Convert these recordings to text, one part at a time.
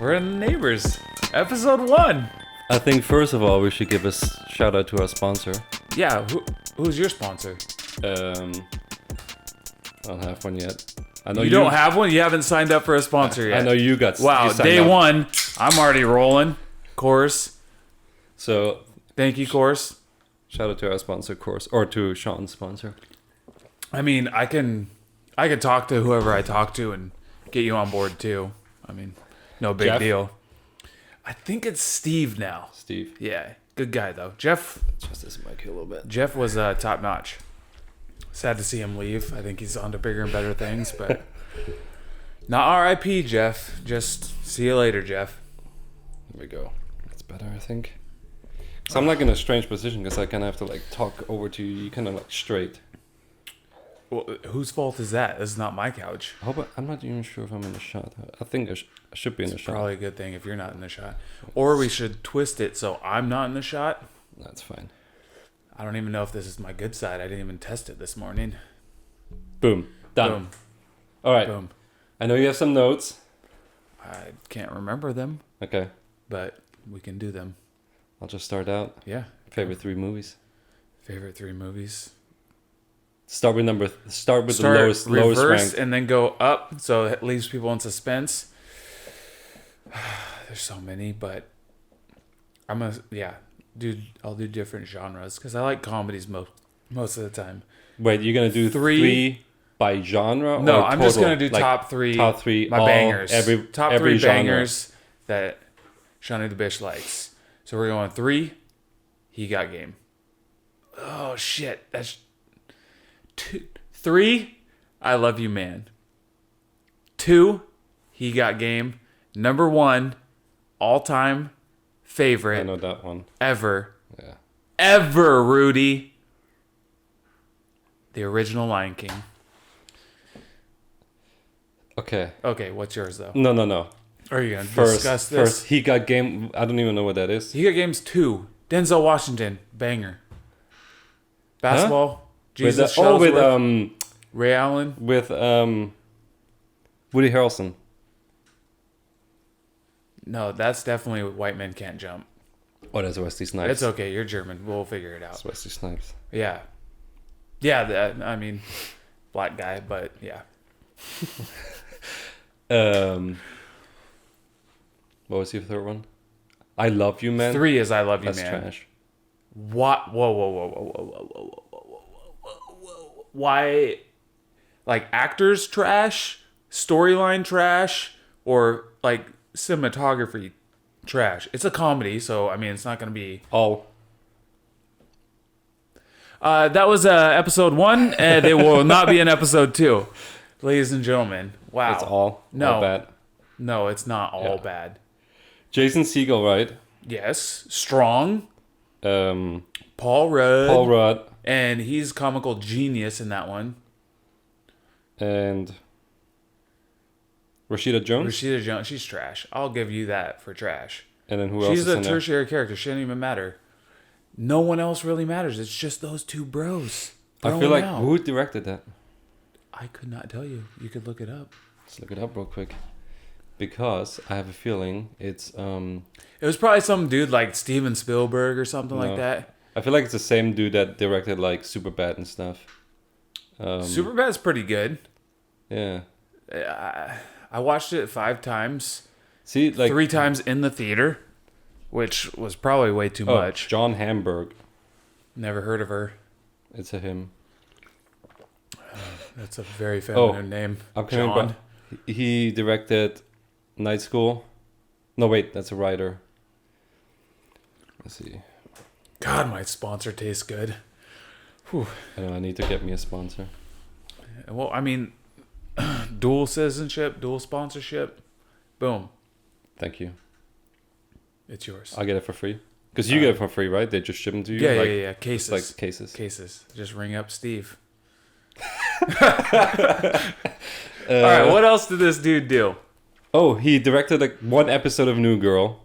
We're in Neighbors, episode 1. I think first of all we should give a shout out to our sponsor. Yeah, who's your sponsor? I don't have one yet. I know you don't have one? You haven't signed up for a sponsor yet. I know you got. Wow, you day up. 1. I'm already rolling. Course. So thank you, Course. Shout out to our sponsor, Course, or to Sean's sponsor. I mean, I can talk to whoever I talk to and get you on board too. I mean, no big deal. I think it's Steve now. Steve. Yeah, good guy though. Jeff. Just this mic a little bit. Jeff was top notch. Sad to see him leave. I think he's on to bigger and better things, but not R.I.P. Jeff. Just see you later, Jeff. There we go. That's better, I think. So I'm like in a strange position because I kind of have to like talk over to you. You kind of like straight. Well, whose fault is that? This is not my couch. I'm not even sure if I'm in the shot. I think I should be in the shot. Probably a good thing if you're not in the shot. Or we should twist it so I'm not in the shot. That's fine. I don't even know if this is my good side. I didn't even test it this morning. Boom. Done. Boom. All right. Boom. I know you have some notes. I can't remember them. Okay. But we can do them. I'll just start out. Yeah. Favorite 3 movies. Favorite 3 movies. Start with the lowest ranked. And then go up, so it leaves people in suspense. There's so many, but I'll do different genres because I like comedies most of the time. Wait, you're gonna do three by genre? No, or I'm total? just gonna do like, top three. my Bangers. Top every 3 genre. bangers that Shawnee the Bish likes. So we're going 3. He got game. Oh shit, that's 2. 3. I Love You Man. 2. He got game. Number 1, all-time favorite. I know that one. Ever. Yeah. Ever, Rudy. The original Lion King. Okay. Okay, what's yours though? No. Are you gonna discuss this? First, He Got Game. I don't even know what that is. He Got Game's 2. Denzel Washington, banger. Basketball. Huh? Jesus with Ray Allen. With Woody Harrelson. No, that's definitely White Men Can't Jump. Oh, that's Wesley Snipes. It's okay. You're German. We'll figure it out. That's Wesley Snipes. Yeah. I mean, black guy, but yeah. What was your third one? I Love You Man. 3 is I Love You That's Man. trash. What? Whoa. Why? Like actors trash, storyline trash, or like cinematography trash? It's a comedy, so I mean, it's not gonna be. Oh. That was episode 1, and it will not be in episode 2, ladies and gentlemen. Wow. It's all bad. No, it's not all bad. Jason Segel, right? Yes, strong. Paul Rudd. Rudd. And he's comical genius in that one. And Rashida Jones? Rashida Jones, she's trash. I'll give you that for trash. And then who else She's is a in there? tertiary character. She doesn't even matter. No one else really matters. It's just those 2 bros. I feel like, who directed that? I could not tell you. You could look it up. Let's look it up real quick. Because I have a feeling it's... It was probably some dude like Steven Spielberg or something like that. I feel like it's the same dude that directed like Superbad and stuff. Superbad's pretty good. Yeah. I watched it 5 times. See, like 3 times in the theater, which was probably way too much. John Hamburg. Never heard of her. It's a him. That's a very feminine name. I'm coming back. He directed Night School. No, wait, that's a writer. Let's see. God, my sponsor tastes good. Whew. I know, I need to get me a sponsor. Well, I mean, dual citizenship, dual sponsorship. Boom. Thank you. It's yours. I'll get it for free. Because you get it for free, right? They just ship them to you? Yeah. Cases. Like cases. Cases. Just ring up Steve. All right, what else did this dude do? Oh, he directed like 1 episode of New Girl.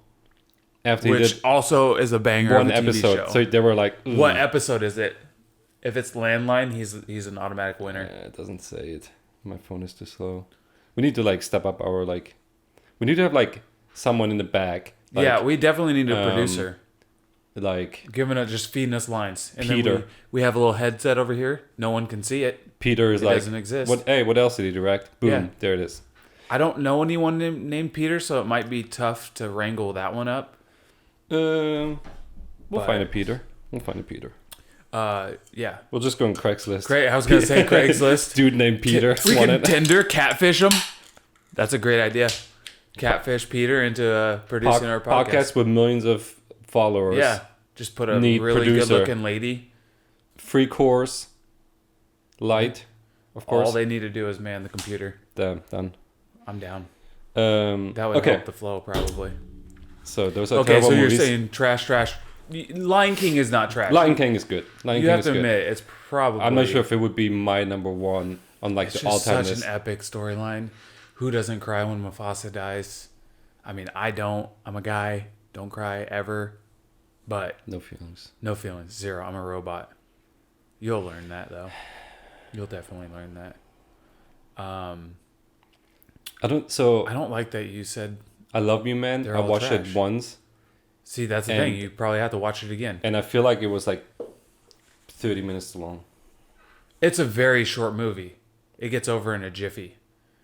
After Which he did also is a banger one of a TV episode. show. So they were like... Ugh. What episode is it? If it's landline, he's an automatic winner. Yeah, it doesn't say it. My phone is too slow. We need to like step up our like... We need to have like someone in the back. Like, yeah, we definitely need a producer. Like Just feeding us lines. And Peter. then we have a little headset over here. No one can see it. Peter is It like, doesn't exist. What else did he direct? Boom, Yeah. there it is. I don't know anyone named Peter, so it might be tough to wrangle that one up. We'll But- find a Peter. We'll find a Peter. Yeah. We'll just go on Craigslist. Great. I was gonna say Craigslist. Dude named Peter. We won can it. Tinder catfish him. That's a great idea. Catfish Peter into producing our podcast. With millions of followers. Yeah. Just put a Need really producer. good-looking lady. Free course. Light, of course. All they need to do is man the computer. Damn, done. I'm down. That That would okay. help the flow, probably. So those are Okay, terrible so you're movies. saying trash. Lion King is not trash. Lion King is good. Lion you King have is to good. admit, it's probably. I'm not sure if it would be my number one on like It's the just all-time such list. an epic storyline. Who doesn't cry when Mufasa dies? I mean, I don't. I'm a guy. Don't cry ever. But No feelings. no feelings. Zero. I'm a robot. You'll learn that, though. You'll definitely learn that. I don't. I don't like that you said. I Love You, Man. They're I all watched trash. it once, See, that's the And- thing. You probably have to watch it again. and I feel like it was like 30 minutes too long. It's a very short movie. It gets over in a jiffy.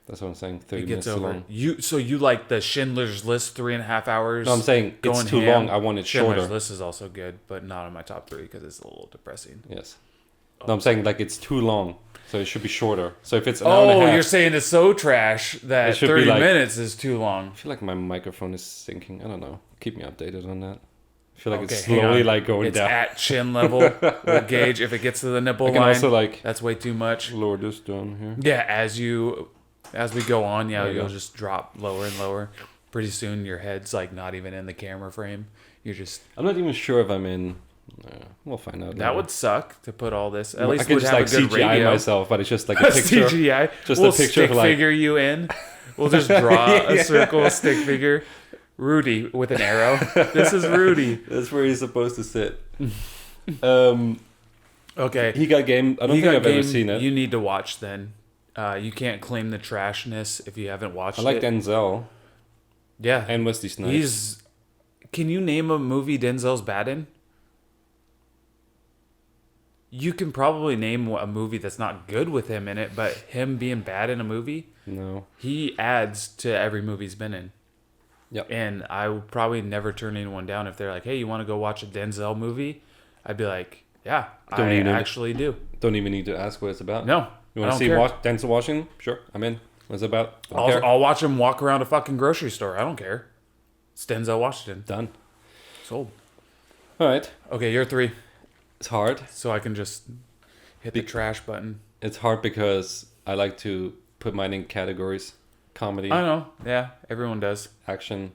That's what I'm saying. 30 It minutes gets too over. long. You like the Schindler's List 3.5 hours? No, I'm saying it's going too ham. long. I want it Schindler's shorter. List is also good, but not on my top 3 because it's a little depressing. Yes. No, I'm saying like it's too long, so it should be shorter. So if it's an hour and a Oh, half, you're saying it's so trash that It should be 30 like- minutes is too long. I feel like my microphone is sinking. I don't know. Keep me updated on that. I feel like Okay, it's hang slowly on. like going It's down. at chin level. We'll gauge if it gets to the nipple I can line. also like That's way too much. lower this down here. Yeah, as we go on, There you you'll go. just drop lower and lower. Pretty soon your head's like not even in the camera frame. You're just I'm not even sure if I'm in. We'll find out. that later. would suck to put all this. At I least can we'd just have like a good CGI radio. myself, but it's just like a picture. CGI. Just we'll a picture of, stick like- figure you in. We'll just draw a circle stick figure. Rudy with an arrow. This is Rudy. That's where he's supposed to sit. Okay. He got game. I don't think I've ever seen it. You need to watch then. You can't claim the trashness if you haven't watched I like it. Denzel Yeah. and Wesley Snipes. Can you name a movie Denzel's bad in? You can probably name a movie that's not good with him in it, but him being bad in a movie, No. he adds to every movie he's been in. Yep. And I would probably never turn anyone down if they're like, "Hey, you want to go watch a Denzel movie?" I'd be like, "Yeah, Don't I even- actually do." Don't even need to ask what it's about. No, You I want to don't see care. Denzel Washington? Sure, I'm in. What's it about? Don't care. I'll watch him walk around a fucking grocery store. I don't care. It's Denzel Washington. Done. Sold. All right. Okay, you're 3. It's hard. So I can just hit the trash button. It's hard because I like to put mine in categories: comedy, I know. Yeah, everyone does. action.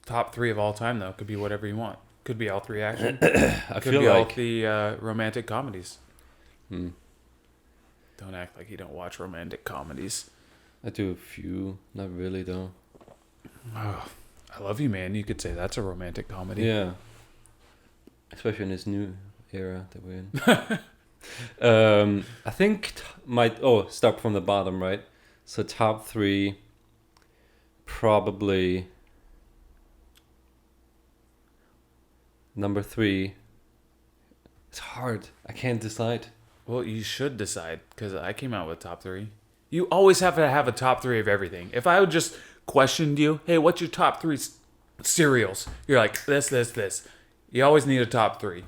Top 3 of all time, though. Could be whatever you want. Could be all 3 action. I Could feel be all like 3 romantic comedies. Hmm. Don't act like you don't watch romantic comedies. I do a few. Not really though. Oh, I Love You, Man. You could say that's a romantic comedy. Yeah. Especially in this new era that we're in. I think start from the bottom, right? So top 3, probably number 3. It's hard. I can't decide. Well, you should decide because I came out with top 3. You always have to have a top 3 of everything. If I would just questioned you, hey, what's your top 3 cereals? You're like, this. You always need a top 3.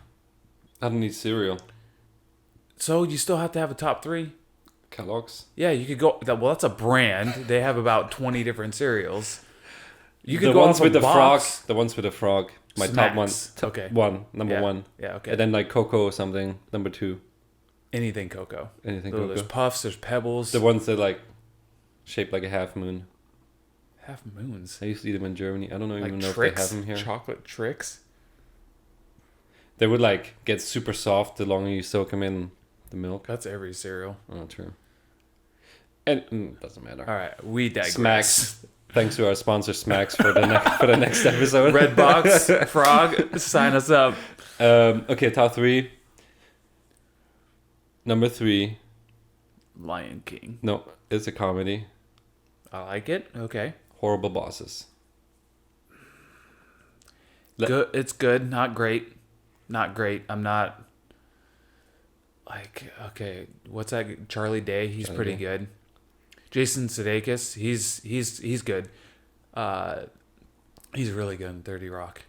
I don't need cereal. So you still have to have a top 3? Kellogg's. Yeah, you could go. Well, that's a brand. They have about 20 different cereals. You could The go ones off with a the frog. box. The ones with the frog. My top one. Smacks. Okay. Number Yeah. 1. Yeah, okay. And then like cocoa or something. Number 2. Anything cocoa. Anything There's cocoa. puffs, there's pebbles. The ones that like shaped like a half moon. Half moons. I used to eat them in Germany. I don't even Like know tricks? if they have them here. Chocolate tricks? They would like get super soft the longer you soak them in the milk. That's every cereal. Oh, true. And doesn't matter. All right, we digress. Smacks. Thanks to our sponsor Smacks for the next episode. Redbox, Frog, sign us up. Okay, top 3. Number 3. Lion King. No, it's a comedy. I like it. Okay. Horrible Bosses. Good. It's good. Not great. Not great. I'm not like okay. What's that? Charlie Day. He's Charlie pretty Day. good. Jason Sudeikis. He's good. He's really good in 30 Rock.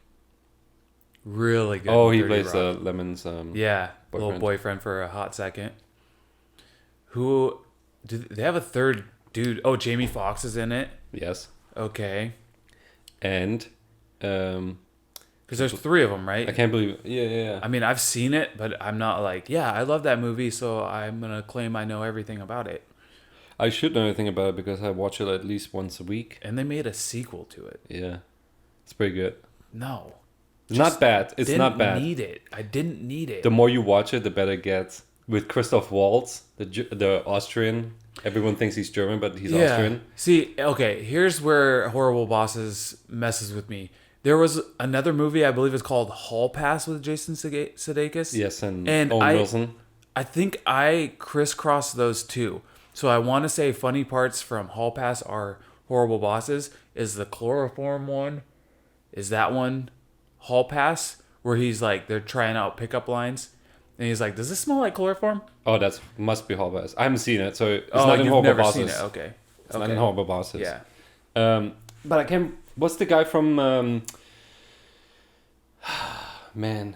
Really good. Oh, in he 30 plays Rock. Lemon's Yeah, boyfriend. little boyfriend for a hot second. Who? Do they have a third dude? Oh, Jamie Foxx is in it. Yes. Okay. And Because there's 3 of them, right? I can't believe yeah. I mean, I've seen it, but I'm not like, yeah, I love that movie, so I'm gonna claim I know everything about it. I should know anything about it because I watch it at least once a week. And they made a sequel to it. Yeah. It's pretty good. No, It's not bad. It's not bad. Didn't need it. I didn't need it. The more you watch it, the better it gets. With Christoph Waltz, the Austrian, everyone thinks he's German, but he's Austrian. See, okay, here's where Horrible Bosses messes with me. There was another movie, I believe it's called Hall Pass with Jason Sudeikis. Yes, and And Owen Wilson. I think I crisscrossed those two. So I want to say funny parts from Hall Pass are Horrible Bosses. Is the chloroform one? Is that one Hall Pass? Where he's like, they're trying out pickup lines. And he's like, does this smell like chloroform? Oh, that must be Hall Pass. I haven't seen it, so it's Oh, not in you've Horrible never Bosses. seen it. Okay. It's not in Horrible Bosses. Yeah. But I can't... What's the guy from... man.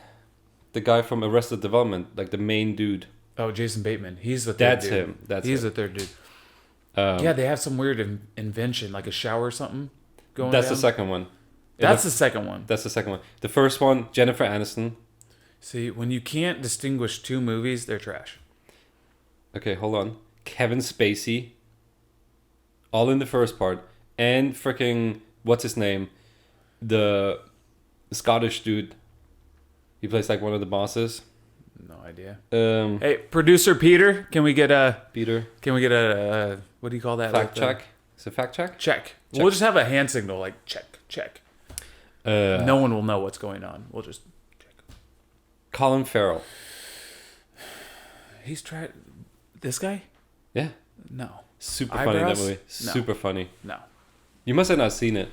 The guy from Arrested Development. Like the main dude. Oh, Jason Bateman. He's the third That's dude. him. He's him. the third dude. Yeah, they have some weird invention, like a shower or something going That's down. the second one. That's the second one. That's the second one. The first one, Jennifer Aniston. See, when you can't distinguish 2 movies, they're trash. Okay, hold on. Kevin Spacey. All in the first part. And freaking... What's his name? The Scottish dude. He plays like one of the bosses. No idea. Um, Hey, producer Peter, can we get a Peter. what do you call that? Fact Like check. Is it fact check? Check. We'll just have a hand signal like check. No one will know what's going on. We'll just check. Colin Farrell. He's tried this guy? Yeah. No. Super funny in that Eyebrows? movie. No. Super funny. No. You must have not seen it.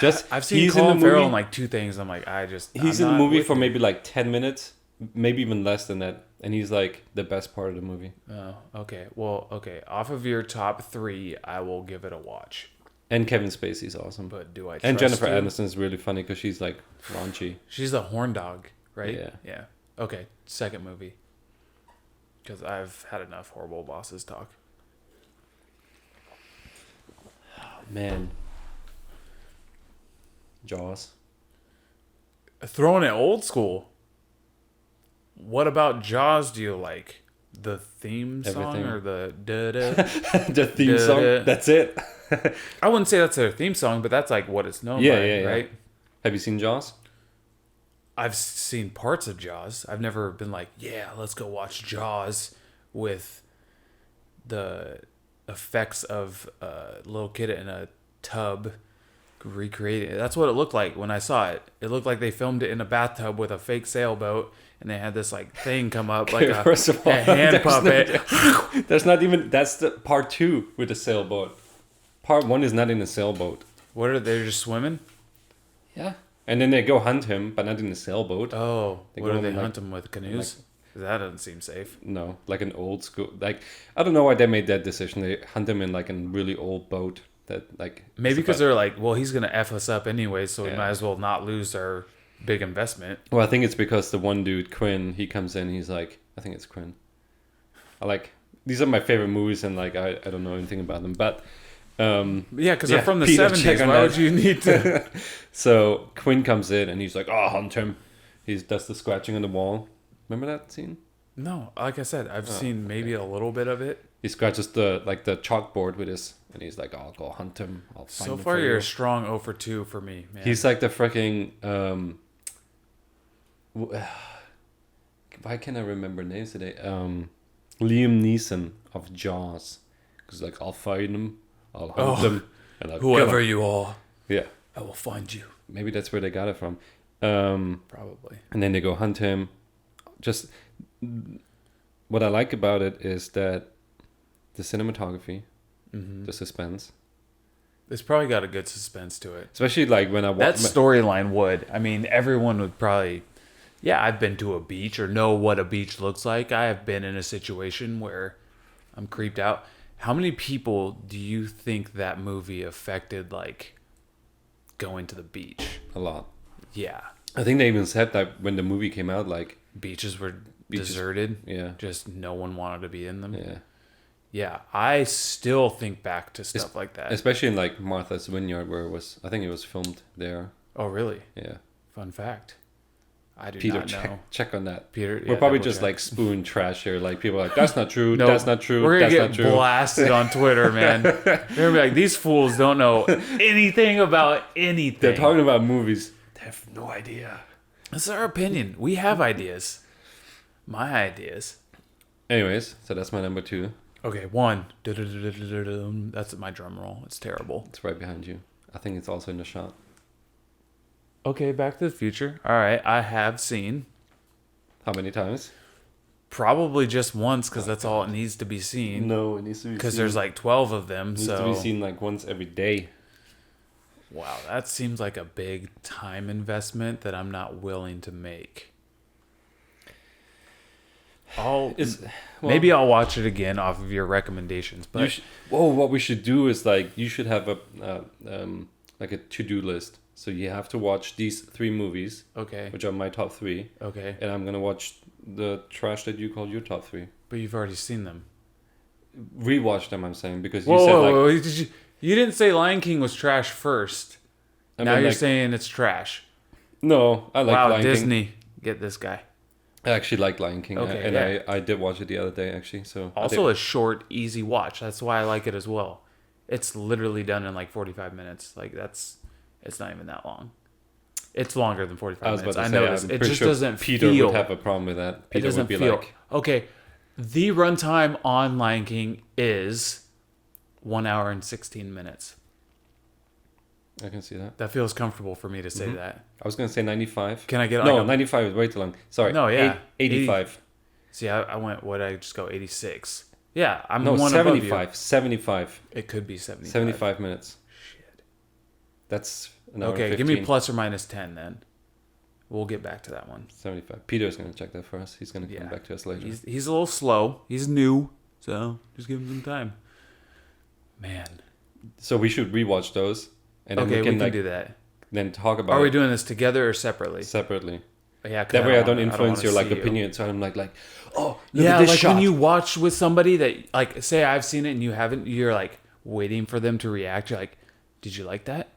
Just I've seen he's Colin in the Farrell movie. in like 2 things. I'm like, He's I'm in the not movie with for you. maybe like 10 minutes, maybe even less than that. And he's like the best part of the movie. Oh, okay. Well, okay. Off of your top 3, I will give it a watch. And Kevin Spacey's awesome. But do I trust And Jennifer you? Aniston's really funny because she's like raunchy. She's a horn dog, right? Yeah. Yeah. Okay. Second movie. Because I've had enough Horrible Bosses talk. Man. Jaws. Throwing it old school. What about Jaws do you like? The theme song Everything. or the da-da? The theme song. Da-da. That's it. I wouldn't say that's their theme song, but that's like what it's known Yeah, by, yeah. right? Have you seen Jaws? I've seen parts of Jaws. I've never been like, yeah, let's go watch Jaws with the effects of a little kid in a tub recreating it. That's what it looked like when I saw it. It looked like they filmed it in a bathtub with a fake sailboat, and they had this like thing come up like a, First of all, a hand there's puppet. There's not even... That's the part 2 with the sailboat. Part 1 is not in a sailboat. What are they just swimming? Yeah. And then they go hunt him, but not in a sailboat. Oh, They what go do in, they like- hunt them with? Canoes? That doesn't seem safe. No, like an old school... Like, I don't know why they made that decision. They hunt him in like a really old boat that like... Maybe it's because about- they're like, well, he's gonna F us up anyway, so we Yeah. might as well not lose our big investment. Well, I think it's because the one dude, Quinn, he comes in, he's like... I think it's Quinn. I like... These are my favorite movies, and like, I don't know anything about them, but... Yeah, because Yeah, they're from the Peter, 70s. check on Why that. would you need to? So Quinn comes in and he's like, "Oh, hunt him." He does the scratching on the wall. Remember that scene? No, like I said, I've Oh, seen maybe a little bit of it. He scratches the chalkboard with his, and he's like, "I'll go hunt him. I'll find So him far, for you're you." a strong 0 for 2 for me, man. He's like the freaking. Why can't I remember names today? Liam Neeson of Jaws, because like I'll find him, I'll hunt him, and I'll kill whoever him. you are, Yeah, I will find you. maybe that's where they got it from. Probably. And then they go hunt him. Just what I like about it is that the cinematography, Mm-hmm. the suspense, It's probably got a good suspense to it. Especially like when I That watch. storyline would. I mean, everyone would probably. Yeah, I've been to a beach or know what a beach looks like. I have been in a situation where I'm creeped out. How many people do you think that movie affected, like, going to the beach? A lot. Yeah. I think they even said that when the movie came out, like Beaches were Beaches- deserted. yeah, Just no one wanted to be in them. yeah. Yeah, I still think back to stuff like that. Especially in like Martha's Vineyard, where it was. I think it was filmed there. Oh, really? Yeah. Fun fact. I do Peter, not know. check on that. Peter, We're probably double just check. like spoon trash here. Like people are like, that's not true. No, That's not true. We're gonna That's get not true. blasted on Twitter, man. They're gonna be like, these fools don't know anything about anything. They're talking about movies. They have no idea. This is our opinion. We have ideas. My ideas. Anyways, so that's my number 2. Okay, 1. That's my drum roll. It's terrible. It's right behind you. I think it's also in the shot. Okay, Back to the Future. All right, I have seen. How many times? Probably just once, because that's all it needs to be seen. No, it needs to be Because there's like 12 of them. It needs So to be seen like once every day. wow, that seems like a big time investment that I'm not willing to make. Maybe I'll watch it again off of your recommendations. But what we should do is like you should have a like a to-do list. So you have to watch these 3 movies, okay, which are my top 3, okay, and I'm gonna watch the trash that you called your top 3. but you've already seen them. Rewatch them, I'm saying, because you Whoa, said whoa, like whoa! You didn't say Lion King was trash first. I Now mean, you're like, saying it's trash. no, I like Wow, Lion King. Disney, get this guy. I actually like Lion King, Okay, and yeah. I did watch it the other day actually. So Also a short, easy watch. That's why I like it as well. It's literally done in like 45 minutes. Like it's not even that long. It's longer than 45 I was minutes. about I to say, noticed. I'm It pretty just sure doesn't Peter feel. would have a problem with that. It Peter doesn't would be feel. like, Okay, the runtime on Lion King is 1 hour and 16 minutes. I can see that. That feels comfortable for me to say that. I was gonna say 95. Can I get No, like a 95 is way too long. Sorry. No, yeah. 85. See, I went. What did I just go? 86. Yeah, I'm No, one above you. 75. 75. It could be 75. 75 minutes. Shit. That's an hour Okay, and give me 15. plus or minus 10 then. We'll get back to that one. 75. Peter's gonna check that for us. He's gonna come Yeah. back to us later. He's a little slow. He's new, so just give him some time. Man. So we should rewatch those, and then Okay, we can like do that. then talk about Are we it doing this together or separately? separately. Yeah, 'cause That way I don't wanna- influence wanna your like see you. opinion. So I'm like, oh, look Yeah, at this like shot. when you watch with somebody that, like, say I've seen it and you haven't, you're like waiting for them to react. You're like, did you like that?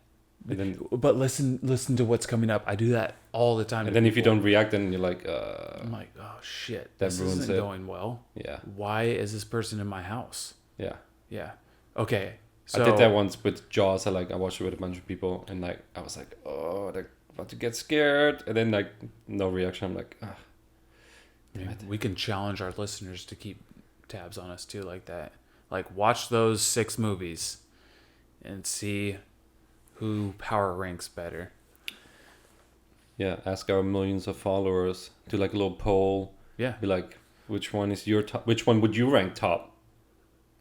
And then, But listen to what's coming up. I do that all the time. and to then if you people. don't react, then you're like, I'm like, oh shit, That this ruins isn't it. going well. yeah, Why is this person in my house? yeah. Yeah. Okay. So I did that once with Jaws. I watched it with a bunch of people, and like I was like, oh, they're about to get scared, and then like no reaction. I'm like, ah. We can challenge our listeners to keep tabs on us too, like that. Like watch those 6 movies, and see who power ranks better. Yeah, ask our millions of followers to like a little poll. Yeah. Be like, which one is your top? Which one would you rank top?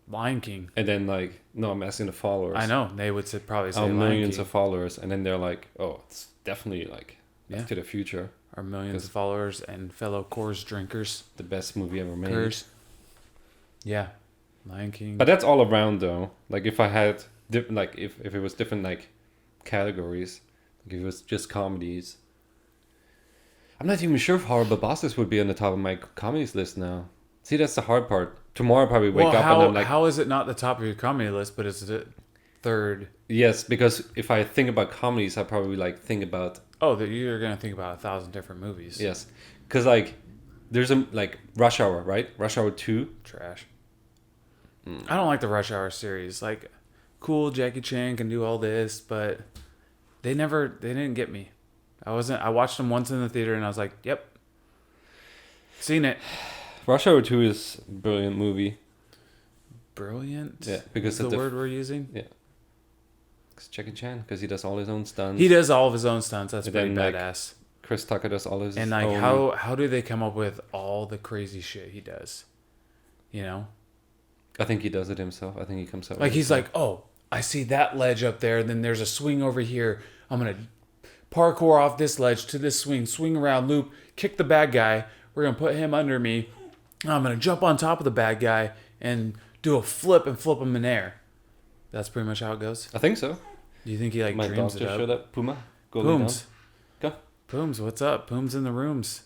Lion King. And then like, no, I'm asking the followers. I know they would probably say Our Lion millions King. of followers, and then they're like, oh, it's definitely like Back Yeah. to the Future, Our millions 'Cause- of followers and fellow Coors drinkers. the best movie ever made. Coors. Yeah. Lion King. But that's all around though. Like if I had like if it was different like categories, like if it was just comedies. I'm not even sure if Horrible Bosses would be on the top of my comedies list now. See, that's the hard part. Tomorrow I'll probably wake up and I'm like, how is it not the top of your comedy list, but it's the third? yes, because if I think about comedies, I probably like think about Oh, that you're gonna think about 1,000 different movies. yes, because like there's a like Rush Hour, right? Rush Hour 2. Trash. I don't like the Rush Hour series. Like, cool, Jackie Chan can do all this, but they didn't get me. I watched them once in the theater and I was like, yep, seen it. Rush Hour 2 is a brilliant movie. Brilliant. Yeah, because is of the the word we're using. It's Jackie Chan because he does all his own stunts. He does all of his own stunts. That's And pretty then, like, badass. Chris Tucker does all his And like, own. how do they come up with all the crazy shit he does? You know, I think he does it himself. I think he comes up. like with he's it like, oh, I see that ledge up there. Then there's a swing over here. I'm going to parkour off this ledge to this swing around, loop, kick the bad guy. We're going to put him under me. I'm going to jump on top of the bad guy and do a flip and flip him in air. That's pretty much how it goes. I think so. Do you think he like My dog dreams just it up? showed up. Puma, go lay down. Pooms. Go. Pooms, what's up? Pooms in the rooms.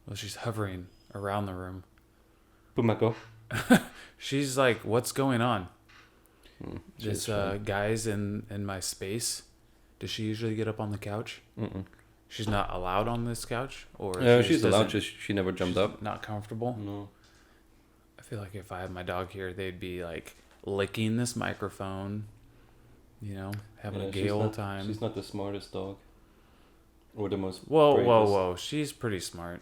Well, she's hovering around the room. Puma, go. She's like, what's going on? She's This guy's in my space. Does she usually get up on the couch? Mm-mm. She's not allowed on this couch? Or No, she she's just allowed. doesn't- Just she never jumped she's up. Not comfortable? No. I feel like if I had my dog here, they'd be like licking this microphone, you know, having a gay old time. She's not the smartest dog. Or the most. Whoa, bravest. whoa. She's pretty smart.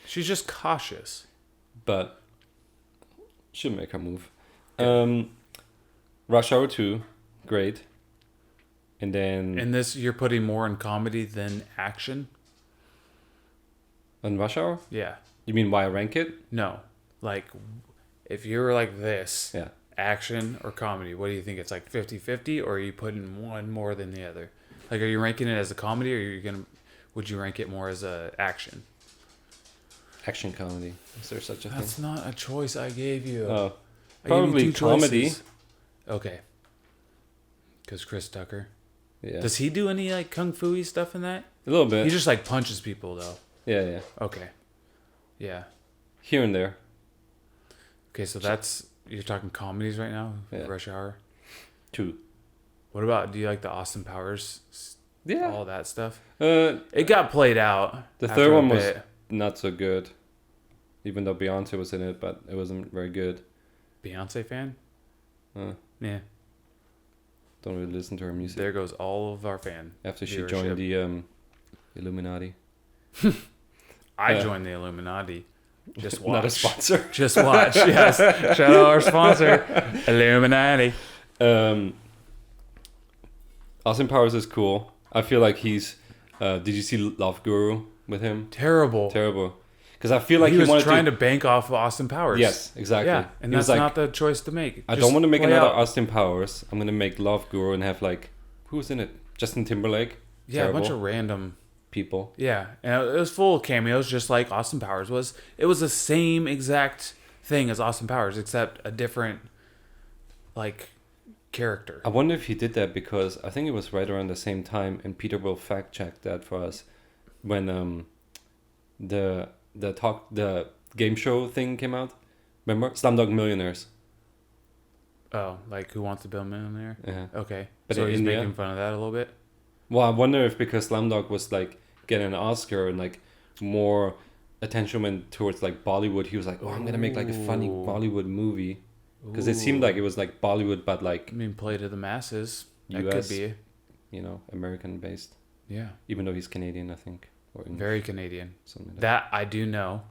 She's just cautious. But she'll make her move. Rush Hour 2, great. And then And this, you're putting more in comedy than action? on Rush Hour, Yeah. you mean why I rank it? No. Like, if you were like this, Yeah. action or comedy, what do you think? It's like 50-50, or are you putting one more than the other? Like, are you ranking it as a comedy, or would you rank it more as a action? Action comedy. Is there such a thing? That's not a choice I gave you. Oh, I gave you probably two comedy. choices. Okay. Because Chris Tucker. Yeah. Does he do any like kung fu-y stuff in that? A little bit. He just like punches people though. Yeah. Okay. Yeah. Here and there. Okay, so that's, you're talking comedies right now? Yeah. Rush Hour. 2. What about, do you like the Austin Powers? Yeah. All that stuff? The It got played out. third after a one was bit. not so good. Even though Beyonce was in it, but it wasn't very good. Beyonce fan? Uh, Yeah. don't really listen to her music. There goes all of our fan. After she viewership. joined the Illuminati. I joined the Illuminati. Just watch. Not a sponsor. Just watch. Yes. Shout out our sponsor, Illuminati. Austin Powers is cool. I feel like he's. Did you see Love Guru with him? Terrible. Terrible. Because I feel like he was wanted trying to bank off of Austin Powers. Yes, exactly. Yeah, and He was that's like, not the choice to make. I Just don't want to make play another out. Austin Powers. I'm gonna make Love Guru and have like who's in it? Justin Timberlake. Yeah, Terrible a bunch of random. people. Yeah, and it was full of cameos, just like Austin Powers was. It was the same exact thing as Austin Powers, except a different, like, character. I wonder if he did that because I think it was right around the same time, and Peter will fact check that for us, when the game show thing came out. Remember Slumdog Millionaires? Oh, like Who Wants to Be a Millionaire? Yeah. Okay, But so in he's India? making fun of that a little bit. Well, I wonder if because Slumdog was like getting an Oscar and like more attention went towards like Bollywood, he was like, "Oh, I'm gonna make like a funny Ooh. Bollywood movie," because it seemed like it was like Bollywood, but like I mean, play to the masses. That US. could be. American based. Yeah, Even though he's Canadian, I think, or English, very Canadian. something like that. That I do know,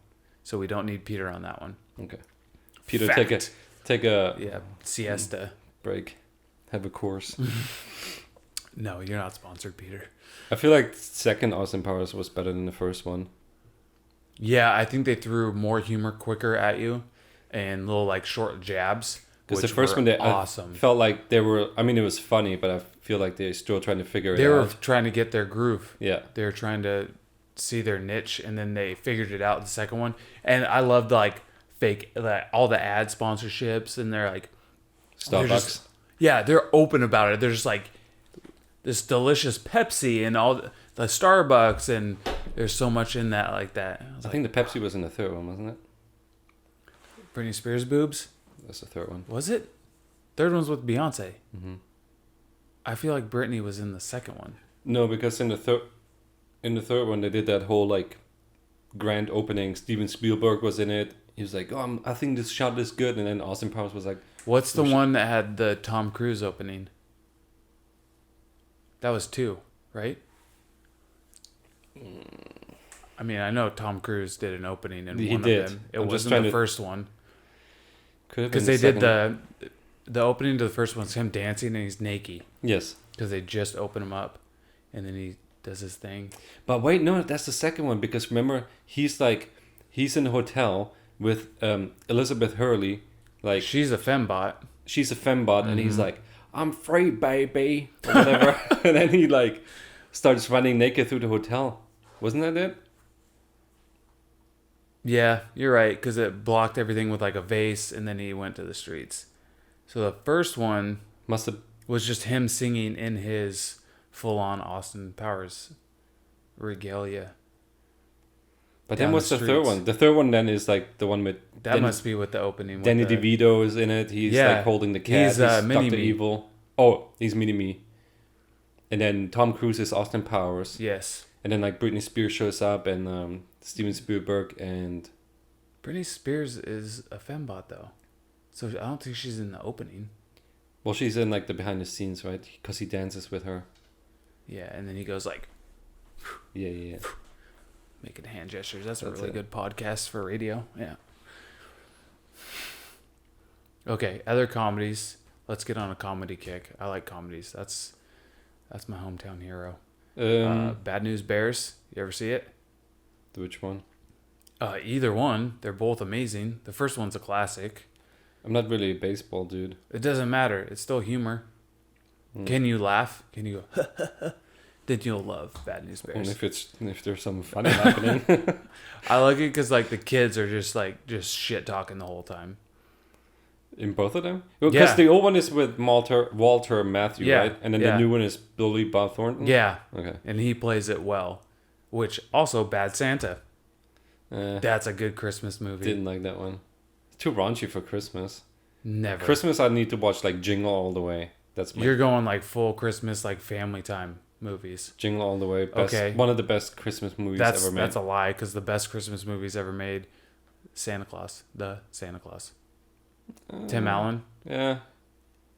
so we don't need Peter on that one. Okay, Peter, Fact. take a Yeah, siesta. break, have a course. No, you're not sponsored, Peter. I feel like second Austin Powers was better than the first one. Yeah, I think they threw more humor quicker at you, and little like short jabs. Because the which first were one, they awesome. I felt like they were. I mean, it was funny, but I feel like they're still trying to figure They it were out. trying to get their groove. Yeah, They were trying to see their niche, and then they figured it out the second one. And I loved like all the ad sponsorships, and they're like Starbucks. they're open about it. They're just like this delicious Pepsi and all the Starbucks, and there's so much in that like that. I think the Pepsi was in the third one, wasn't it? Britney Spears boobs, That's the third one. was it? Third one's with Beyonce. Mm-hmm. I feel like Britney was in the second one. No, because in the third one they did that whole like grand opening. Steven Spielberg was in it. He was like, "Oh, I think this shot is good," and then Austin Powers was like, What's the one that had the Tom Cruise opening? That was 2, right? I mean, I know Tom Cruise did an opening in He one did. of them. It I'm just wasn't trying the to- first one. "Could have been Because they did second one." the opening to the first one's him dancing and he's naked. Yes, Because they just open him up, and then he does his thing. but wait, no, that's the second one because remember he's in a hotel with Elizabeth Hurley, like She's a fembot. she's a fembot, and he's Mhm. like, I'm free, baby, or whatever. And then he like starts running naked through the hotel. Wasn't that it? Yeah, you're right, because it blocked everything with like a vase, and then he went to the streets. So the first one Must have. was just him singing in his full-on Austin Powers regalia. But Down then what's the the third streets. one? The third one then is like the one with That must be with the opening. Danny with the, DeVito is in it. He's Yeah, like holding the cat. he's, He's Dr. Mini-Me. Evil. Oh, he's Mini-Me. And then Tom Cruise is Austin Powers. Yes. And then like Britney Spears shows up and Steven Spielberg and Britney Spears is a fembot, though. So I don't think she's in the opening. well, she's in like the behind the scenes, right? Because he dances with her. Yeah, and then he goes like Yeah. making hand gestures. That's a That's really it. good podcast for radio. Yeah. Okay, other comedies. Let's get on a comedy kick. I like comedies. That's my hometown hero. Bad News Bears. You ever see it? Which one? Either one. They're both amazing. The first one's a classic. I'm not really a baseball dude. It doesn't matter. It's still humor. Can you laugh? Can you go? Then you'll love Bad News Only Bears. if there's something funny happening. I like it because like the kids are just shit talking the whole time. In both of them? Because Yeah. the old one is with Walter Matthew, Yeah, right? And then yeah. the new one is Billy Bob Thornton? Yeah, Okay. and he plays it well. Which also Bad Santa. Eh, That's a good Christmas movie. didn't like that one. It's too raunchy for Christmas. Never. Christmas, I need to watch like Jingle All the Way. That's my You're going like full Christmas, like family time movies. Jingle All the Way. Best, Okay. One of the best Christmas movies ever made. That's a lie because the best Christmas movies ever made, Santa Claus, Tim Allen. Yeah.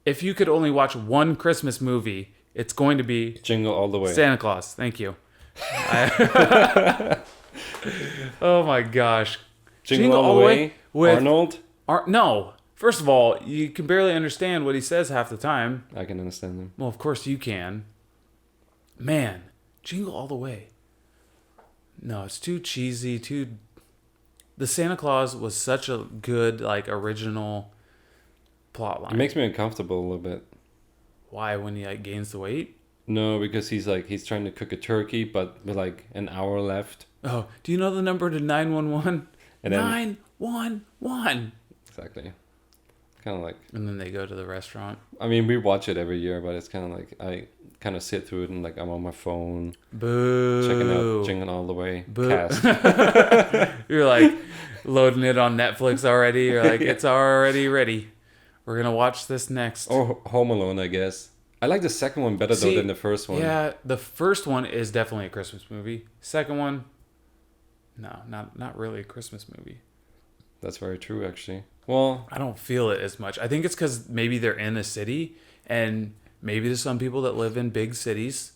If you could only watch one Christmas movie, it's going to be Jingle All the Way. Santa Claus. Thank you. Oh my gosh. Jingle All the Way with Arnold. No. First of all, you can barely understand what he says half the time. I can understand him. Well, of course you can. Man, Jingle All the Way. No, it's too cheesy, The Santa Claus was such a good, like, original plot line. It makes me uncomfortable a little bit. Why, when he, like, gains the weight? No, because he's trying to cook a turkey, but with like an hour left. Oh, do you know the number to 911? And then 911! exactly. Kind of like. And then they go to the restaurant. I mean, we watch it every year, but it's kind of like I kind of sit through it and like I'm on my phone Boo. checking out Jingle All the Way Boo. cast. You're like loading it on Netflix already. You're like, it's already ready. We're going to watch this next. Or Home Alone, I guess. I like the second one better though than the first one. Yeah, the first one is definitely a Christmas movie. Second one, no, not really a Christmas movie. That's very true, actually. Well, I don't feel it as much. I think it's because maybe they're in a city, and maybe there's some people that live in big cities.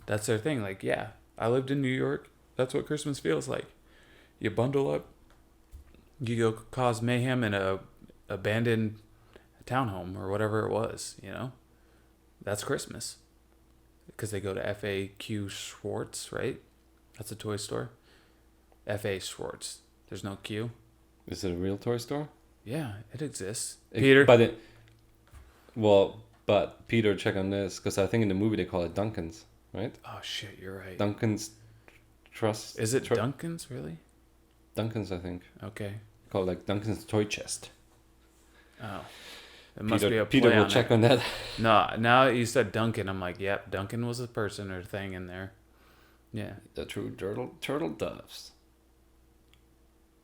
That's their thing. Like, yeah, I lived in New York. That's what Christmas feels like. You bundle up, you go cause mayhem in a abandoned townhome or whatever it was, you know? That's Christmas. Because they go to F.A.Q. Schwartz, right? That's a toy store. F.A. Schwartz. There's no Q. is it a real toy store? Yeah, it exists. It- Peter? But Peter, check on this, because I think in the movie they call it Duncan's, right? Oh, shit, you're right. Duncan's Trust. Is it Duncan's, really? Duncan's, I think. Okay. Called like Duncan's Toy Chest. Oh. It must be a play Peter will on check it. on that. No, now you said Duncan. I'm like, yep, Duncan was a person or thing in there. Yeah. The true turtle doves.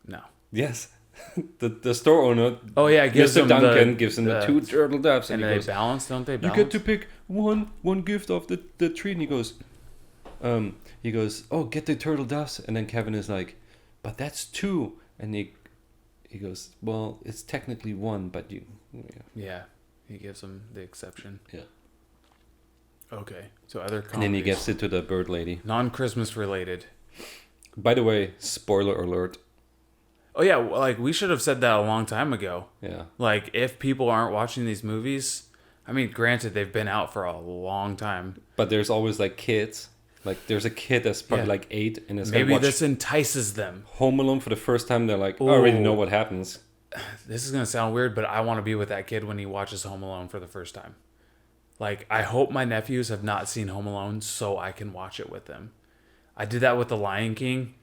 No. Yes. the store owner. Oh, yeah, gives Mr. him Duncan gives him the two turtle doves, And he they goes, balance, don't they? "You Balance? get to pick one gift off the tree." And he goes, "Oh, get the turtle doves." And then Kevin is like, "But that's two." And he goes, "Well, it's technically one, but you." Yeah, he gives him the exception. Yeah. Okay, so other comedies. And then he gives it to the bird lady. Non-Christmas related. By the way, spoiler alert. Oh yeah, like we should have said that a long time ago. Yeah. Like if people aren't watching these movies, I mean, granted they've been out for a long time. But there's always like kids. Like there's a kid that's probably Yeah. like 8 and is Maybe gonna watch this entices them. Home Alone for the first time. They're like, "I already know what happens." This is gonna sound weird, but I want to be with that kid when he watches Home Alone for the first time. Like, I hope my nephews have not seen Home Alone so I can watch it with them. I did that with The Lion King.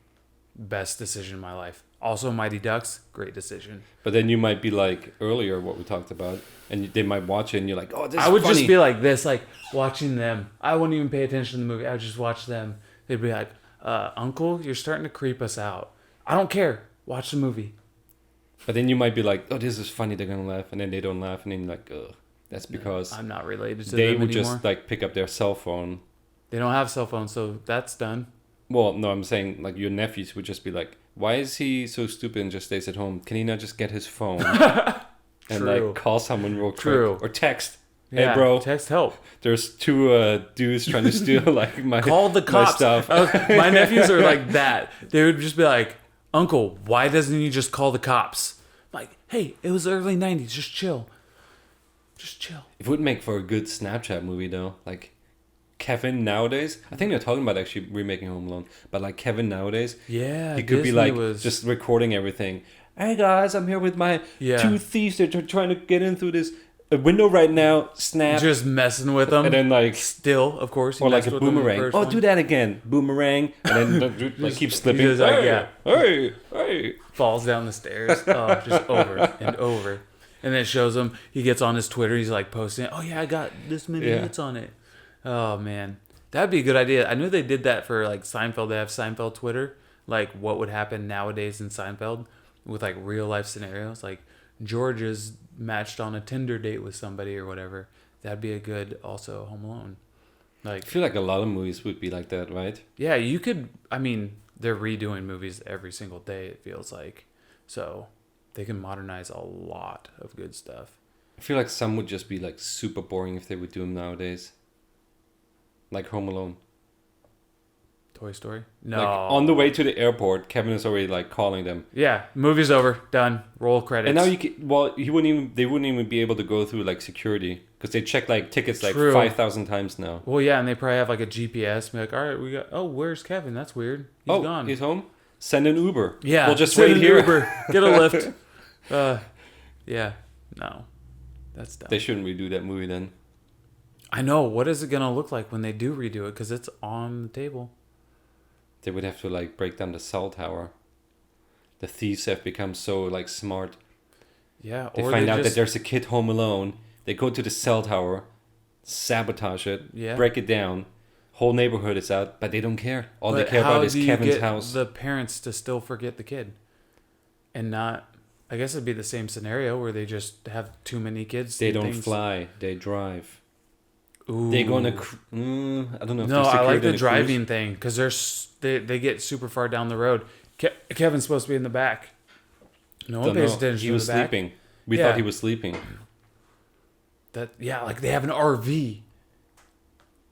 Best decision in my life. Also, Mighty Ducks. Great decision. But then you might be like earlier what we talked about, and they might watch it, and you're like, oh, this is I would funny. just be like this, like watching them. I wouldn't even pay attention to the movie. I would just watch them. They'd be like, Uncle, you're starting to creep us out. I don't care. Watch the movie. But then you might be like, oh, this is funny. They're going to laugh. And then they don't laugh. And then you're like, ugh. That's because I'm not related to they them would anymore. just like pick up their cell phone. They don't have cell phones, so that's done. Well, no, I'm saying like your nephews would just be like, why is he so stupid and just stays at home? Can he not just get his phone and True. like call someone real quick? True. Or text. Yeah, Hey, bro. text help. There's two dudes trying to steal like my Call the my cops. stuff. My nephews are like that. They would just be like, Uncle, why doesn't he just call the cops? I'm like, hey, it was the early 90s. Just chill. Just chill. It would make for a good Snapchat movie though. Like Kevin nowadays. I think they're talking about actually remaking Home Alone. But like Kevin nowadays, Yeah, he could be Disney like was just recording everything. Hey guys, I'm here with my Yeah. two thieves. They're trying to get in through this window right now. Snap. just messing with them. And then like Still, of course. he or like messed a with them in the boomerang. first Oh, one. do that again. Boomerang. And then the dude like keeps slipping. just like, hey, yeah. hey. Falls down the stairs. Oh, just over and over. And then it shows him, he gets on his Twitter, he's like posting, oh yeah, I got this many Yeah. hits on it. Oh man. That'd be a good idea. I knew they did that for like Seinfeld. They have Seinfeld Twitter. Like what would happen nowadays in Seinfeld with like real life scenarios. Like George is matched on a Tinder date with somebody or whatever. That'd be a good also Home Alone. I Like feel like a lot of movies would be like that, right? yeah, you could, I mean, they're redoing movies every single day, it feels like. So they can modernize a lot of good stuff. I feel like some would just be like super boring if they would do them nowadays. Like Home Alone. Toy Story? No. Like on the way to the airport, Kevin is already like calling them. Yeah, movie's over. Done. Roll credits. And now you can, well, they wouldn't even be able to go through like security because they check like tickets like True. 5,000 times now. Well, yeah, and they probably have like a GPS. Be like, all right, we got. Oh, where's Kevin? That's weird. He's gone. He's home. Send an Uber. Yeah, we'll just send wait an here. Uber. Get a lift. Yeah, no, that's dumb. They shouldn't redo that movie then. I know. What is it gonna look like when they do redo it? Because it's on the table. They would have to like break down the cell tower. The thieves have become so like smart. Yeah, They or find they out just, that there's a kid home alone. They go to the cell tower, sabotage it, Yeah. break it down. Whole neighborhood is out, but they don't care. All they But care how about is do you Kevin's get house. the parents to still forget the kid, and not. I guess it'd be the same scenario where they just have too many kids. They do don't things. fly. They drive. Ooh. They go on a. I don't know. If No, they're I like secured the in a driving thing because they get super far down the road. Kevin's supposed to be in the back. No one Don't pays know. attention. He to was the back. sleeping. We Yeah. thought he was sleeping. Like they have an RV.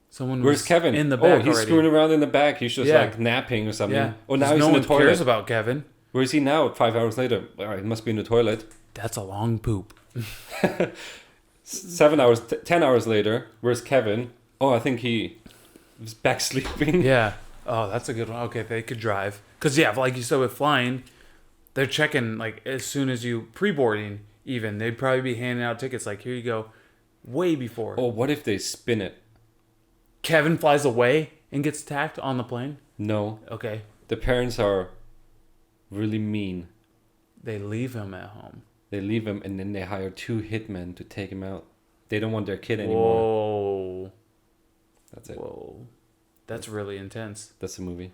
Someone Where's was Kevin? in the back he's already. screwing around in the back. He's just Yeah. like napping or something. Yeah. Oh, now 'Cause he's no in the one toilet. cares about Kevin. Where is he now? 5 hours later. All right, he must be in the toilet. That's a long poop. 7 hours, 10 hours later. Where's Kevin? Oh, I think he was back sleeping. Yeah. Oh, that's a good one. Okay, they could drive. Because, yeah, like you said with flying, they're checking, like, as soon as you, pre-boarding even, they'd probably be handing out tickets, like, here you go, way before. Oh, what if they spin it? Kevin flies away and gets attacked on the plane? No. Okay. The parents are really mean. They leave him at home. They leave him and then they hire 2 hitmen to take him out. They don't want their kid anymore. Whoa. That's it. Whoa. That's really intense. That's the movie.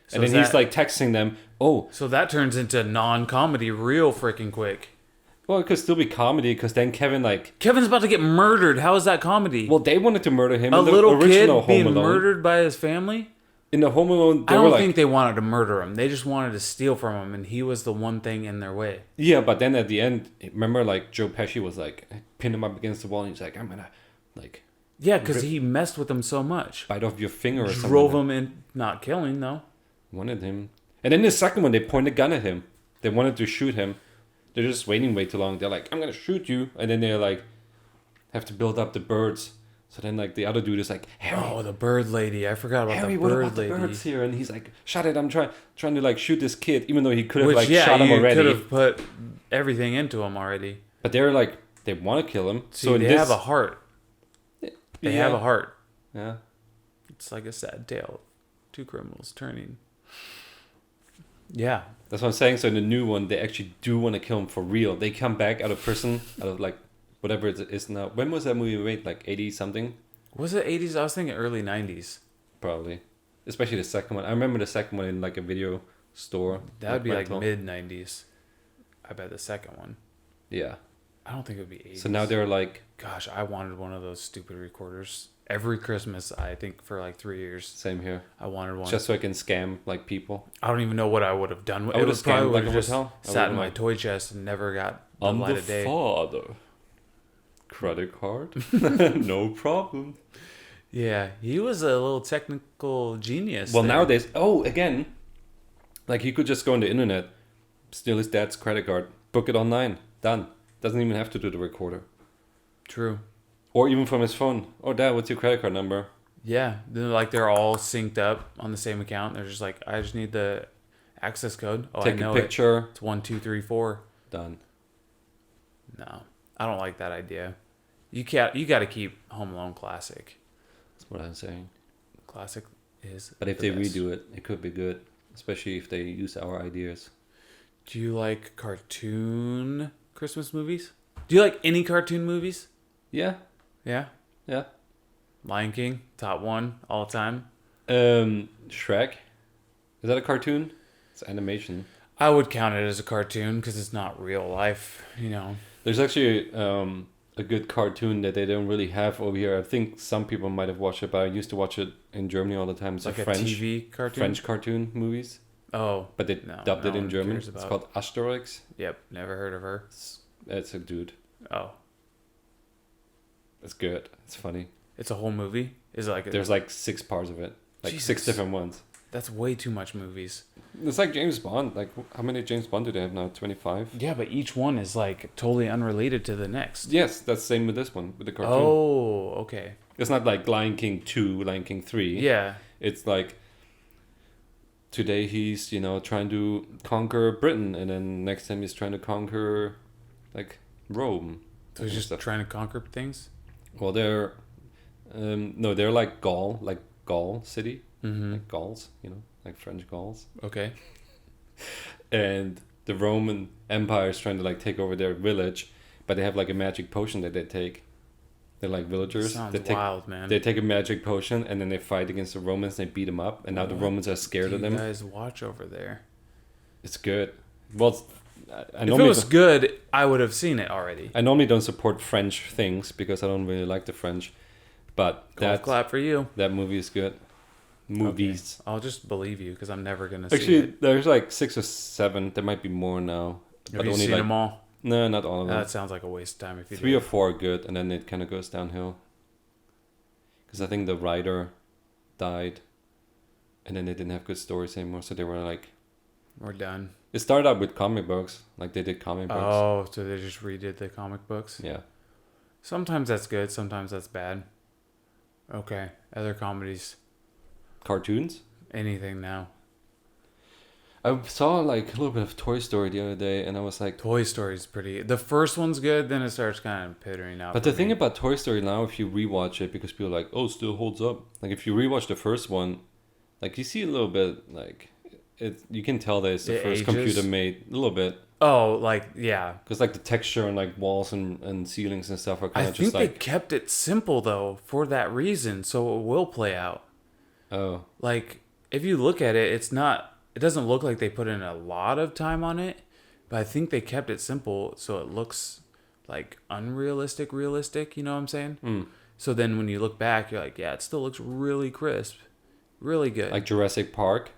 So and then he's like texting them, oh, So that turns into non-comedy real freaking quick. well, it could still be comedy because then Kevin like, Kevin's about to get murdered. How is that comedy? well, they wanted to murder him a in the little kid original Home being Alone. murdered by his family? In the Home Alone, I they were don't like, think they wanted to murder him. They just wanted to steal from him, and he was the one thing in their way. yeah, but then at the end, remember like Joe Pesci was like, pinned him up against the wall and he's like, I'm gonna like Yeah, because he messed with him so much. bite off your finger or something. Drove him in, not killing, though. Wanted him. And then the second one, they point a gun at him. They wanted to shoot him. They're just waiting way too long. They're like, I'm gonna shoot you. And then they're like, have to build up the birds. So then like the other dude is like, Harry, Oh, the bird lady. I forgot about Harry, the what bird about the lady. birds here? And he's like, shut it, I'm trying to like shoot this kid, even though he could have Which, like yeah, shot him you already. could have put everything into him already. But they're like, they want to kill him. See, so in they this, have a heart. They have Yeah. a heart. Yeah. It's like a sad tale. Two criminals turning. Yeah. That's what I'm saying. So in the new one, they actually do want to kill him for real. They come back out of prison, out of like whatever it is now. When was that movie made? Like 80 something? Was it 80s? I was thinking early 90s. Probably. Especially the second one. I remember the second one in like a video store. That would be like rental. mid 90s. I bet the second one. Yeah. I don't think it would be 80s. So now they're like, Gosh, I wanted one of those stupid recorders. Every Christmas, I think for like 3 years, same here. I wanted one. Just so I can scam like people. I don't even know what I would have done. I would have probably scammed like a would've just hotel. I sat in would've my like, toy chest and never got the I'm light the of day. father. Credit card? No problem. Yeah, he was a little technical genius. Well, there. nowadays, again, like he could just go on the internet, steal his dad's credit card, book it online, done. Doesn't even have to do the recorder. True. Or even from his phone. Oh, Dad, what's your credit card number? Yeah, they're all synced up on the same account. They're just like, I just need the access code. Oh, Take I know a picture. It's 1, 2, 3, 4. Done. No, I don't like that idea. You got to keep Home Alone classic. That's what I'm saying. Classic is. But if the they best. redo it, it could be good. Especially if they use our ideas. Do you like cartoon Christmas movies? Do you like any cartoon movies? Yeah. Yeah. Yeah. Lion King, top one all time. Shrek. Is that a cartoon? It's animation. I would count it as a cartoon because it's not real life, you know. There's actually a good cartoon that they don't really have over here. I think some people might have watched it, but I used to watch it in Germany all the time. It's Like a a French TV cartoon. French cartoon movies, Oh, but they No, dubbed no it in one German. cares It's about- called Asterix. yep. Never heard of her. It's a dude. Oh, It's good. It's funny. it's a whole movie. Is it like There's like 6 parts of it, like 6 Jesus. different ones. that's way too much movies. It's like James Bond. Like how many James Bond do they have now? 25. Yeah, but each one is like totally unrelated to the next. Yes, that's the same with this one with the cartoon. Oh, okay. It's not like Lion King 2, Lion King 3. Yeah. It's like today he's trying to conquer Britain, and then next time he's trying to conquer like Rome. So he's just trying to conquer things. Well, they're no, they're like Gaul city, Mm-hmm. like Gauls, like French Gauls, Okay. and the Roman Empire is trying to like take over their village, but they have like a magic potion that they take. They're like villagers. Sounds They take wild, man. they take a magic potion, and then they fight against the Romans. They beat them up, and now the What Romans are scared Do of you them. guys watch over there? It's good. Well, I If it normally was good, I would have seen it already. I normally don't support French things because I don't really like the French, but Golf clap for you. that movie is good. Movies. Okay. I'll just believe you because I'm never gonna see Actually, it. there's like 6 or 7. There might be more now, Have you seen them all? no, not all of them. That sounds like a waste of time if you 3 do. or 4 are good, and then it kind of goes downhill. Because I think the writer died, and then they didn't have good stories anymore, so they were like. We're done. It started out with comic books, like they did comic books. Oh, so they just redid the comic books? Yeah. Sometimes that's good, sometimes that's bad. Okay. Other comedies. Cartoons. Anything now. I saw like a little bit of Toy Story the other day, and I was like. Toy Story's pretty. The first one's good, then it starts kind of pittering out. But for the thing me. about Toy Story now, if you rewatch it, because people are like, oh, it still holds up. Like if you rewatch the first one, like you see a little bit like you can tell that it's the It first ages? computer made a little bit, Oh, like, yeah. because like the texture and like walls and ceilings and stuff are kind I of think just they like kept it simple, though, for that reason, so it will play out. oh Like, if you look at it, it doesn't look like they put in a lot of time on it, but I think they kept it simple so it looks like realistic, you know what I'm saying? mm. So then when you look back, you're like, yeah, it still looks really crisp. Really good. like Jurassic Park,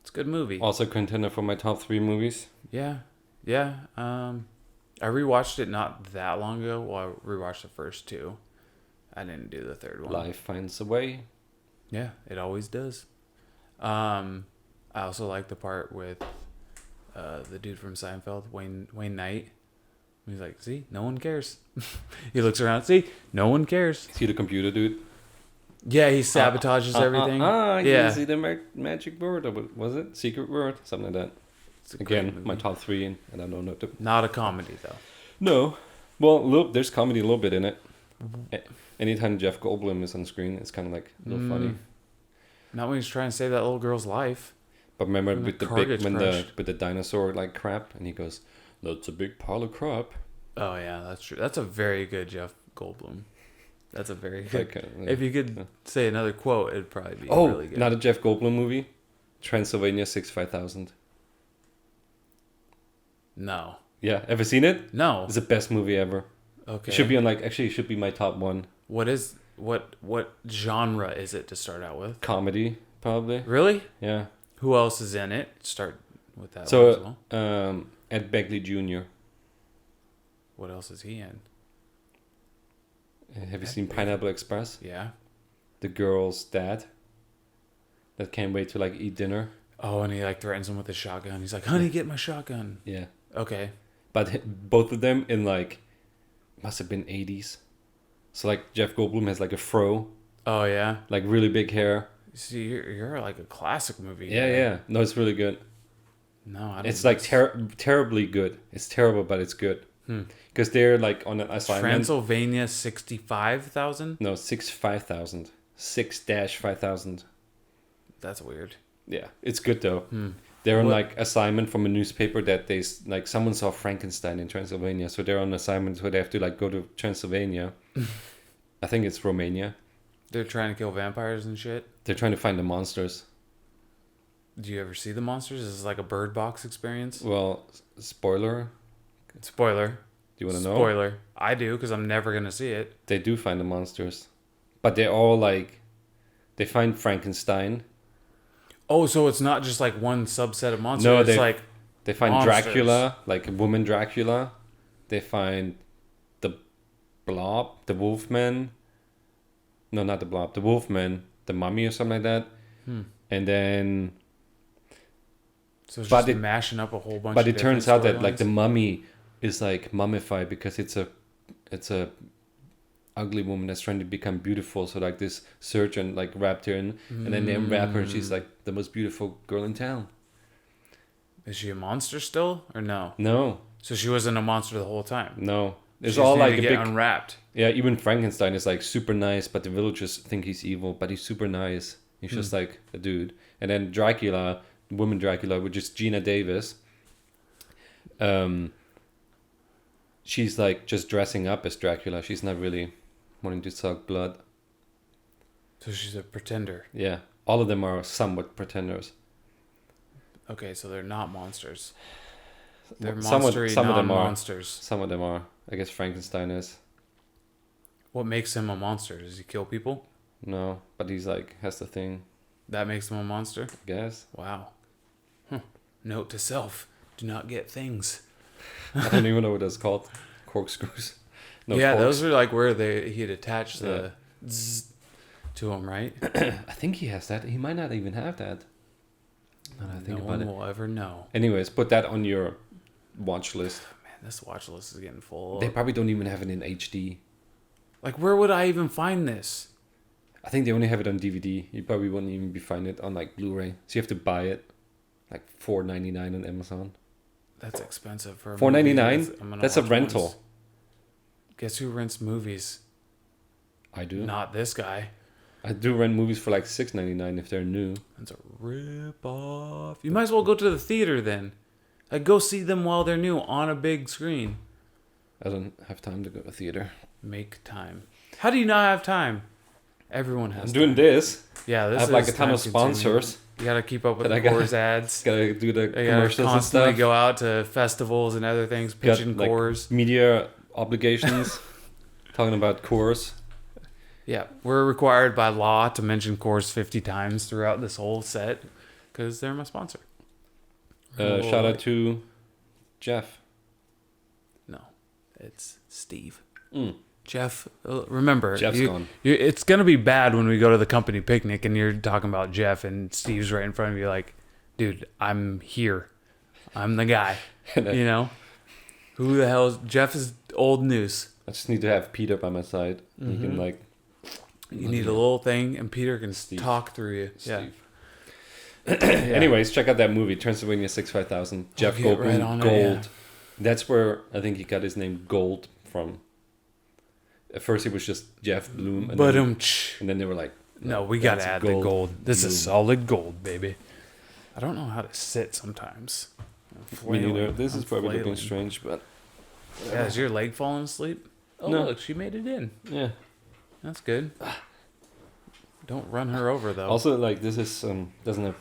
it's a good movie. also contender for my top 3 movies. Yeah. Yeah. I rewatched it not that long ago. Well, I rewatched the first 2. I didn't do the third one. Life finds a way. Yeah, it always does. I also like the part with the dude from Seinfeld, Wayne Knight. He's like, see, no one cares. He looks around, see, no one cares. See the computer dude. Yeah, he sabotages everything. Yeah. Yeah. See the magic word, or what was it? Secret word, something like that. It's a great Again, movie. my top 3, and I don't know. Not a comedy though. No. Well, look, there's comedy a little bit in it. Anytime Jeff Goldblum is on screen, it's kind of like a little funny. Not when he's trying to save that little girl's life. But remember When the with the car big gets when crushed. the dinosaur like crap, and he goes, "That's a big pile of crap." Oh yeah, that's true. That's a very good Jeff Goldblum. That's a very good. Like, If you could say another quote, it'd probably be oh, really good. not a Jeff Goldblum movie, Transylvania 65000. No. Yeah, ever seen it? No. It's the best movie ever. Okay. It should be on it should be my top one. What genre is it to start out with? Comedy, probably. Really? Yeah. Who else is in it? Start with that one as well. So, Ed Begley Jr. What else is he in? Have you seen Pineapple Express? Yeah. The girl's dad that can't wait to like eat dinner. Oh, and he like threatens him with a shotgun. He's like, "Honey, get my shotgun." Yeah. Okay. But both of them in like must have been 80s. So like Jeff Goldblum has like a fro, Oh yeah. like really big hair. See, you're like a classic movie. Yeah, guy. yeah. No, it's really good. No, I don't. It's like terribly good. It's terrible, but it's good. Because they're like on an assignment. Transylvania 65,000. No, 6-5000. 6-5000. That's weird. Yeah, it's good though. They're on What- like assignment from a newspaper that like someone saw Frankenstein in Transylvania, so they're on assignment where they have to like go to Transylvania. I think it's Romania. They're trying to kill vampires and shit. They're trying to find the monsters. Do you ever see the monsters? Is this like a Bird Box experience? Well, spoiler. Spoiler. Do you want to know? Spoiler. I do because I'm never gonna see it. They do find the monsters, but they're all like, they find Frankenstein. Oh, so it's not just like one subset of monsters. No, it's like They find monsters. Dracula, like a woman Dracula. They find the Blob, the Wolfman. No, not the Blob, the Wolfman, the Mummy or something like that. And then, so it's but just it- mashing up a whole bunch. but of it turns different out that like the storylines. mummy is like mummified because it's a ugly woman that's trying to become beautiful. So like this surgeon like wrapped her in, and then they unwrap her, and she's like the most beautiful girl in town. Is she a monster still or no? No, So she wasn't a monster the whole time. no. There's She just all needed like to a get big unwrapped. yeah. Even Frankenstein is like super nice, but the villagers think he's evil, but he's super nice. He's just like a dude. And then Dracula, woman Dracula, which is Gina Davis. She's like just dressing up as Dracula. She's not really wanting to suck blood. So she's a pretender. Yeah, all of them are somewhat pretenders. Okay, so they're not monsters. They're Somewhat- monstery some of them are. non-monsters. Some of them are. I guess Frankenstein is. What makes him a monster? Does he kill people? No, but he's like has the thing. That makes him a monster? I guess. Wow. Note to self: do not get things. I don't even know what that's called. Corkscrews. No, yeah, corks. those are like where he'd attach the zzz to him, right? I think he has that. He might not even have that. Now that I think No about one it. will ever know. Anyways, put that on your watch list. Man, this watch list is getting full. They probably don't even have it in HD. Like, where would I even find this? I think they only have it on DVD. You probably wouldn't even be find it on like Blu-ray. So you have to buy it, like $4.99 on Amazon. That's expensive for a $4.99? movie. I'm gonna That's a watch rental. once. Guess who rents movies? I do. Not this guy. I do rent movies for like $6.99 if they're new. That's a rip off. You might as well go to the theater then. Like, go see them while they're new on a big screen. I don't have time to go to theater. Make time. How do you not have time? Everyone has. I'm doing time. this. Yeah, this I have is like a ton of time-consuming. sponsors. You gotta keep up with that I the gotta- Coors ads. Gotta do the You gotta commercials and constantly stuff. go out to festivals and other things, Got, pitching like, Coors. media obligations. Talking about Coors. Yeah, we're required by law to mention Coors 50 times throughout this whole set because they're my sponsor. Shout out to Jeff. No, it's Steve. Mm. Jeff, remember, Jeff's gone. it's going to be bad when we go to the company picnic and you're talking about Jeff and Steve's right in front of you like, dude, I'm here. I'm the guy. You know? Who the hell is... Jeff is old news. I just need to have Peter by my side. He Mm-hmm. can like You need a little thing and Peter can Steve. talk through you. Yeah. Steve. Anyways, check out that movie, Transylvania 65000. Jeff get Goldblum, right on it, Gold. yeah. That's where I think he got his name Gold from. At first, it was just Jeff Bloom, and But then they were like, no, we gotta that's add gold. the gold. This Bloom. is solid gold, baby. I don't know how to sit sometimes. I'm Me neither. flailing. This I'm is probably looking flailing. strange, but Yeah, is your leg falling asleep? Oh, No. look, she made it in. yeah. That's good. Don't run her over though. Also, like this is doesn't have.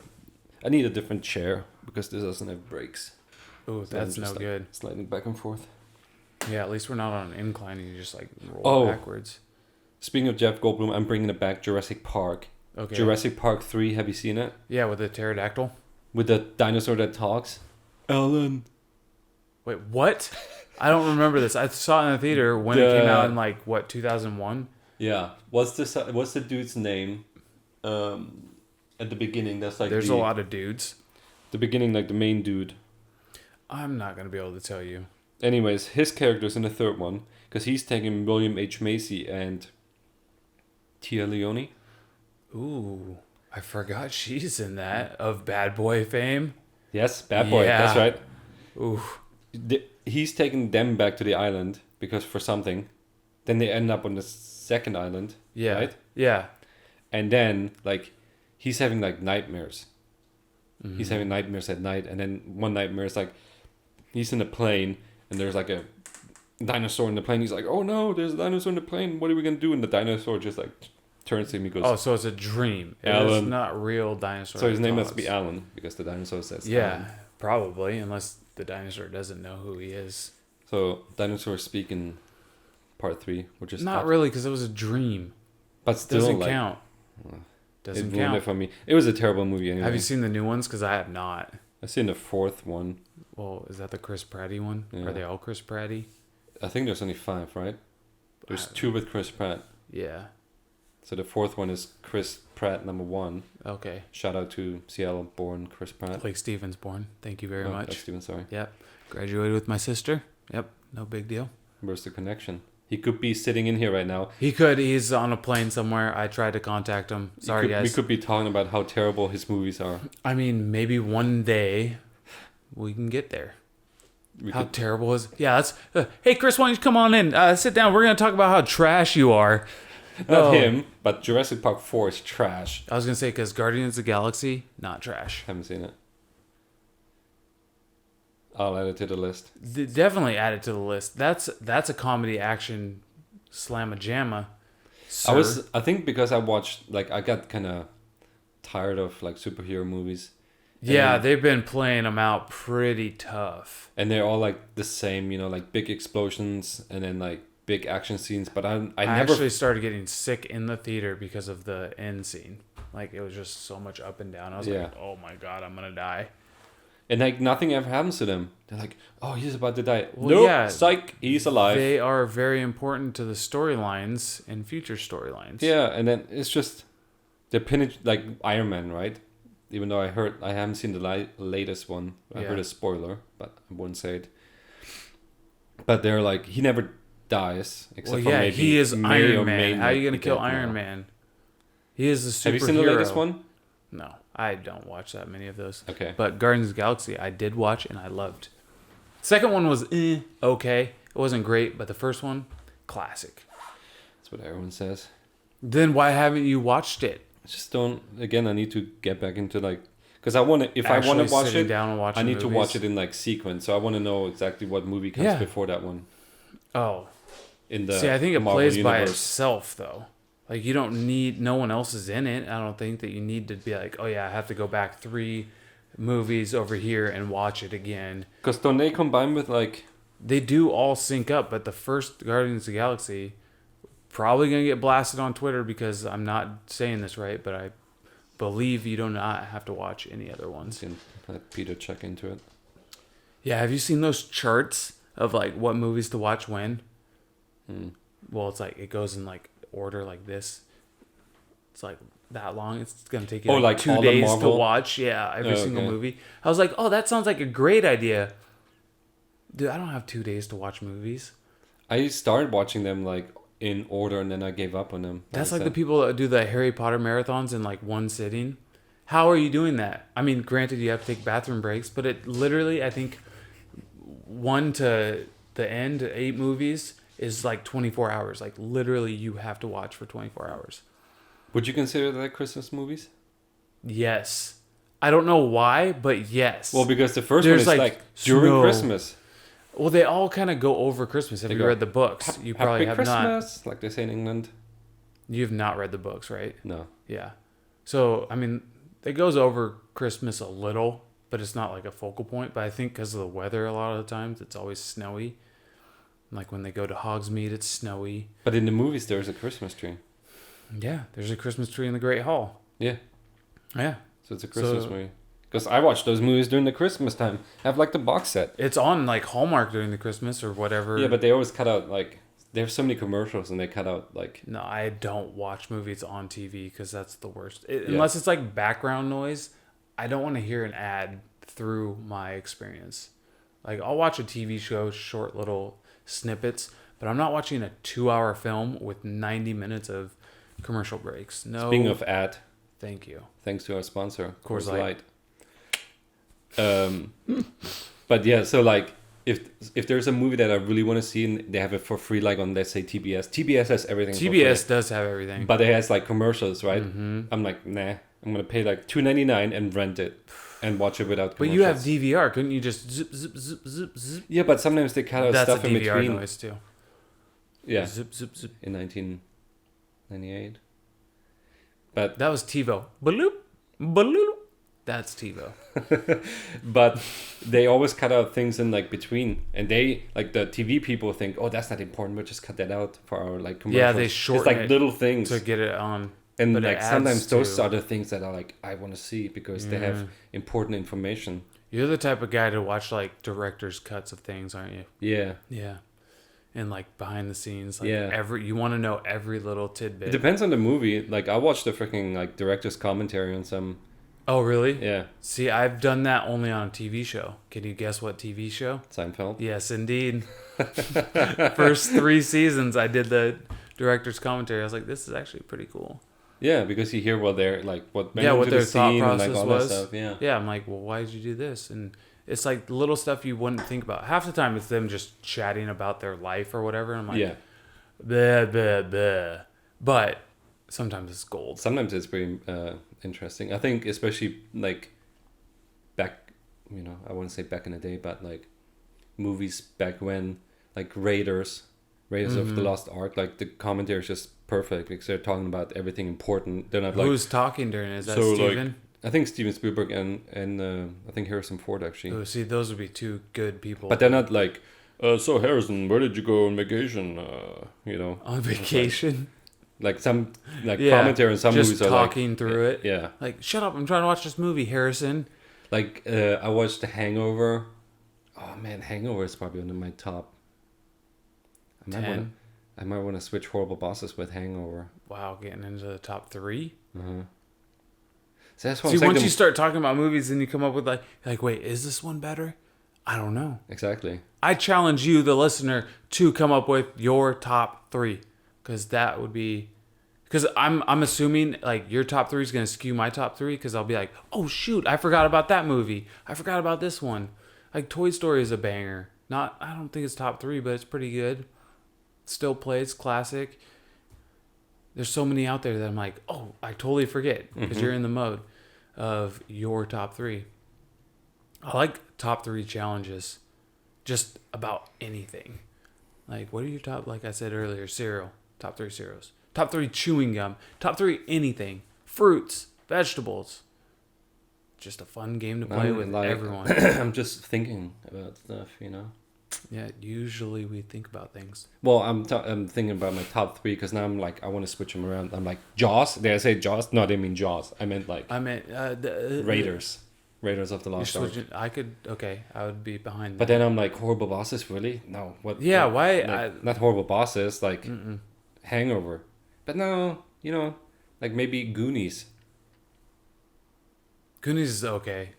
I need a different chair because this doesn't have brakes. Ooh, So I'm that's no just, like, good. Sliding back and forth. Yeah, at least we're not on an incline and you just like roll Oh. backwards. Speaking of Jeff Goldblum, I'm bringing it back. Jurassic Park. Okay. Jurassic Park 3. Have you seen it? Yeah, with the pterodactyl. With the dinosaur that talks. Alan. Wait, what? I don't remember this. I saw it in the theater when it came out in like what 2001. Yeah. What's the dude's name? At the beginning, that's like There's a lot of dudes. the beginning, like the main dude. I'm not gonna be able to tell you. Anyways, his character's in the third one because he's taking William H. Macy and Tia Leone. Ooh, I forgot she's in that of Bad Boy fame. Yes, bad boy. Yeah. That's right. Ooh, He's taking them back to the island because for something. Then they end up on the second island. yeah, Right? yeah. And then like he's having like nightmares. Mm-hmm. He's having nightmares at night, and then one nightmare is like he's in a plane and there's like a dinosaur in the plane. He's like, "Oh no, there's a dinosaur in the plane. What are we gonna do?" And the dinosaur just like turns to him. He goes, Oh, so it's a dream. It's Alan. not real dinosaur. so his name must thoughts. be Alan because the dinosaur says Yeah, Alan. probably, unless the dinosaur doesn't know who he is. So dinosaurs speak in part 3, which is Not up. really, because it was a dream. but still Doesn't like count. it Doesn't ruined it count. for me. It was a terrible movie anyway. Have you seen the new ones? Because I have not. I've seen the fourth one. Well, is that the Chris Pratty one? Yeah. Are they all Chris Pratty? I think there's only 5, right? There's I- 2 with Chris Pratt. Yeah. So the fourth one is Chris Pratt number 1. Okay. Shout out to Seattle-born Chris Pratt. Blake Stevens born. Thank you very Oh, much. that's Steven, sorry. Yep. Graduated with my sister. Yep. No big deal. Where's the connection? He could be sitting in here right now. He could. He's on a plane somewhere. I tried to contact him. Sorry, We guys. could be talking about how terrible his movies are. I mean, maybe one day we can get there. We How could, terrible is? Yeah, that's. Hey, Chris, why don't you come on in? Sit down. We're gonna talk about how trash you are. not Oh. him, but Jurassic Park 4 is trash. I was gonna say because Guardians of the Galaxy, not trash. Haven't seen it. I'll add it to the list. Definitely add it to the list. That's a comedy action slamma-jamma. I think because I watched, like, I got kind of tired of, like, superhero movies. Yeah, And- they've been playing them out pretty tough. And they're all, like, the same, you know, like, big explosions and then, like, big action scenes. But I I never... actually started getting sick in the theater because of the end scene. Like, it was just so much up and down. I was Yeah. like, oh my God, I'm gonna die. And, like, nothing ever happens to them. They're like, oh, he's about to die. Well, Nope, yeah. psych, he's alive. They are very important to the storylines and future storylines. Yeah, and then it's just... They're pinning, like, Iron Man, right? Even though I haven't seen the latest one. I Yeah. heard a spoiler, but I wouldn't say it. But they're like, he never dies. Except Well, for yeah, maybe he is may or Iron may Man. How are you not gonna be kill dead Iron now. Man? He is the superhero. Have you seen the latest one? No, I don't watch that many of those. Okay. But Guardians of the Galaxy, I did watch and I loved. Second one was okay. It wasn't great, but the first one, classic. That's what everyone says. Then why haven't you watched it? I just don't. Again, I need to get back into like, because I want to. If I want Actually to watch sitting it, down and watching I need to movies? watch it in like sequence. So I want to know exactly what movie comes Yeah. before that one Oh, in the. see, I think it Marvel plays by universe. itself though. Like you don't need no one else is in it. I don't think that you need to be like, oh yeah, I have to go back 3 movies over here and watch it again. Because don't they combine with like? They do all sync up, but the first Guardians of the Galaxy probably gonna get blasted on Twitter because I'm not saying this right, but I believe you do not have to watch any other ones. Can let Peter check into it. Yeah, have you seen those charts of like what movies to watch when? Hmm. Well, it's like it goes in like order like this. It's like that long. It's gonna take you Oh, like like 2 all the days to Marvel? watch. Yeah, every Oh, single okay. movie. I was like, oh, that sounds like a great idea. Dude, I don't have 2 days to watch movies. I started watching them like in order, and then I gave up on them. That's like the people that do the Harry Potter marathons in like one sitting. How are you doing that? I mean, granted, you have to take bathroom breaks, but it literally, I think, 1 to the end, 8 movies, is like 24 hours. Like literally, you have to watch for 24 hours. Would you consider that Christmas movies? Yes. I don't know why, but yes. Well, because the first There's, one is like, during snow. Christmas. Well, they all kind of go over Christmas. Have They you go, read the books? You probably Happy have not. Christmas, like they say in England. You've not read the books, right? No. Yeah. So, I mean, it goes over Christmas a little, but it's not like a focal point. But I think because of the weather, a lot of the times, it's always snowy. Like when they go to Hogsmeade, it's snowy. But in the movies, there's a Christmas tree. Yeah, there's a Christmas tree in the Great Hall. Yeah. Yeah. So it's a Christmas movie. Because I watch those movies during the Christmas time. I have like the box set. It's on like Hallmark during the Christmas or whatever. Yeah, but they always cut out like they have so many commercials and they cut out like. No, I don't watch movies on TV because that's the worst. Unless it's like background noise, I don't want to hear an ad through my experience. Like I'll watch a TV show, short little snippets, but I'm not watching a 2-hour film with 90 minutes of commercial breaks. No. Speaking of ad, thank you. thanks to our sponsor, Coors Coors Light. But yeah, so like if there's a movie that I really want to see and they have it for free, like on let's say TBS. TBS has everything. TBS does have everything, but it has like commercials, right? Mm-hmm. I'm like, nah, I'm gonna pay like $2.99 and rent it and watch it without but commercials. you have DVR, couldn't you just zip zip zip zip zip? Yeah, but sometimes they cut out That's stuff a in DVR between. noise too. Yeah, Zip zip zip. in 1998. But That was TiVo. Bloop bloop. That's TiVo. but they always cut out things in like between, and they like the TV people think, oh, that's not important. We'll just cut that out for our like commercials. Yeah, they shorten It's like it little things to get it on. and but it like adds sometimes those to- are the things that are like I want to see because they have important information. You're the type of guy to watch like director's cuts of things, aren't you? Yeah, Yeah. And like behind the scenes, like Yeah. you want to know every little it tidbit. depends on the movie. Like I watched the freaking like director's commentary on some. Oh, really? Yeah, See, I've done that only on a TV show. Can you guess what TV show? Seinfeld. Yes, indeed. First 3 seasons, I did the director's commentary. I was like, this is actually pretty cool. Yeah, because you hear what they're like, what went Yeah, what into their the thought scene and process like all was. that stuff. Yeah, Yeah, I'm like, well, why did you do this? And it's like little stuff you wouldn't think about. Half the time, it's them just chatting about their life or whatever. And I'm like, yeah. blah, blah, blah. But sometimes it's gold. Sometimes it's pretty interesting. I think especially like back, I wouldn't say back in the day, but like movies back when, like Raiders of the Lost Ark, like the commentary is just perfect because they're talking about everything important. They're not like Who's talking during it? Is that so, Steven? like, I think Steven Spielberg and I think Harrison Ford actually. Oh, see, those would be 2 good people. But they're not like, so Harrison, where did you go on vacation? On vacation? Like some like Yeah, commentary in some just movies are talking like, through it. Yeah. Like, shut up, I'm trying to watch this movie, Harrison. Like I watched The Hangover. Oh man, Hangover is probably one of my top. I might want to switch Horrible Bosses with Hangover. Wow, getting into the top 3? So that's what See, I'm saying. once you start talking about movies and you come up with like, wait, is this one better? I don't know. Exactly. I challenge you, the listener, to come up with your top 3. Because that would be... Because I'm assuming like your top 3 is going to skew my top 3. Because I'll be like, oh shoot, I forgot about that movie. I forgot about this one. Like Toy Story is a banger. I don't think it's top 3, but it's pretty good. Still plays, classic. There's so many out there that I'm like, oh, I totally forget. Because you're in the mode of your top 3. I like top 3 challenges. Just about anything. Like, what are your top, like I said earlier, cereal. Top 3 cereals. Top 3 chewing gum. Top 3 anything. Fruits. Vegetables. Just a fun game to play with everyone. I'm just thinking about stuff, Yeah, usually we think about things. Well, I'm thinking about my top 3 because now I'm like, I want to switch them around. I'm like, Jaws? Did I say Jaws? No, I didn't mean Jaws. I meant like Raiders. Raiders of the Lost Ark. I would be behind that. But then I'm like, Horrible Bosses, really? No. What? Yeah, what, why? like, not Horrible Bosses, like Hangover. But no, like maybe Goonies. Goonies is okay.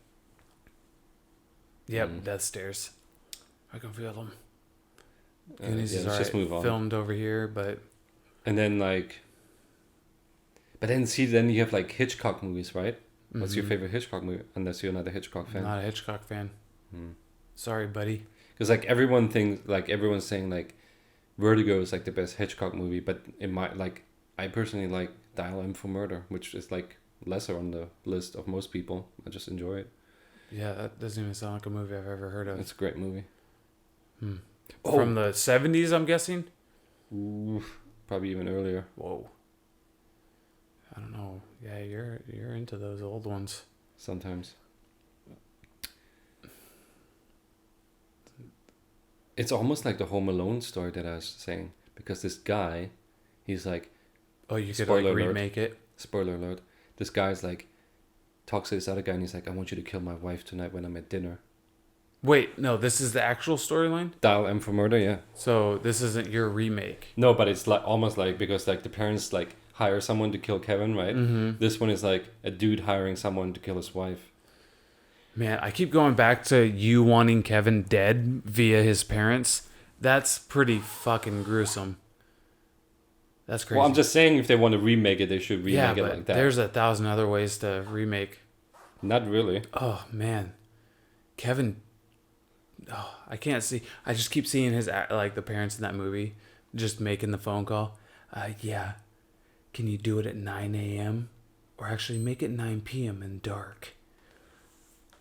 Yep, Death Stairs. I can feel them. Goonies is let's alright. just move on. Filmed over here, but... And then like... But then then you have like Hitchcock movies, right? What's your favorite Hitchcock movie? Unless you're not a Hitchcock fan. Not a Hitchcock fan. Sorry, buddy. Because like everyone's saying like Vertigo is like the best Hitchcock movie, but it might like I personally like Dial M for Murder, which is like lesser on the list of most people. I just enjoy it. Yeah, that doesn't even sound like a movie I've ever heard of. It's a great movie. From the 70s, I'm guessing? Ooh, probably even earlier. Whoa. I don't know. Yeah, you're into those old ones. Sometimes. It's almost like the Home Alone story that I was saying, because this guy, he's like, Oh, you could Spoiler like alert. remake it? spoiler alert, this guy's like, talks to this other guy and he's like, I want you to kill my wife tonight when I'm at dinner. Wait, no, this is the actual storyline? Dial M for Murder, yeah. So this isn't your remake. No, but it's like almost like, because like the parents like hire someone to kill Kevin, right? Mm-hmm. This one is like a dude hiring someone to kill his wife. Man, I keep going back to you wanting Kevin dead via his parents. That's pretty fucking gruesome. That's crazy. Well, I'm just saying if they want to remake it, they should remake it but like that. there's 1,000 other ways to remake. Not really. Oh, man. Kevin... Oh, I can't see... I just keep seeing his... Like, the parents in that movie just making the phone call. Yeah. Can you do it at 9 a.m.? Or actually make it 9 p.m. in dark.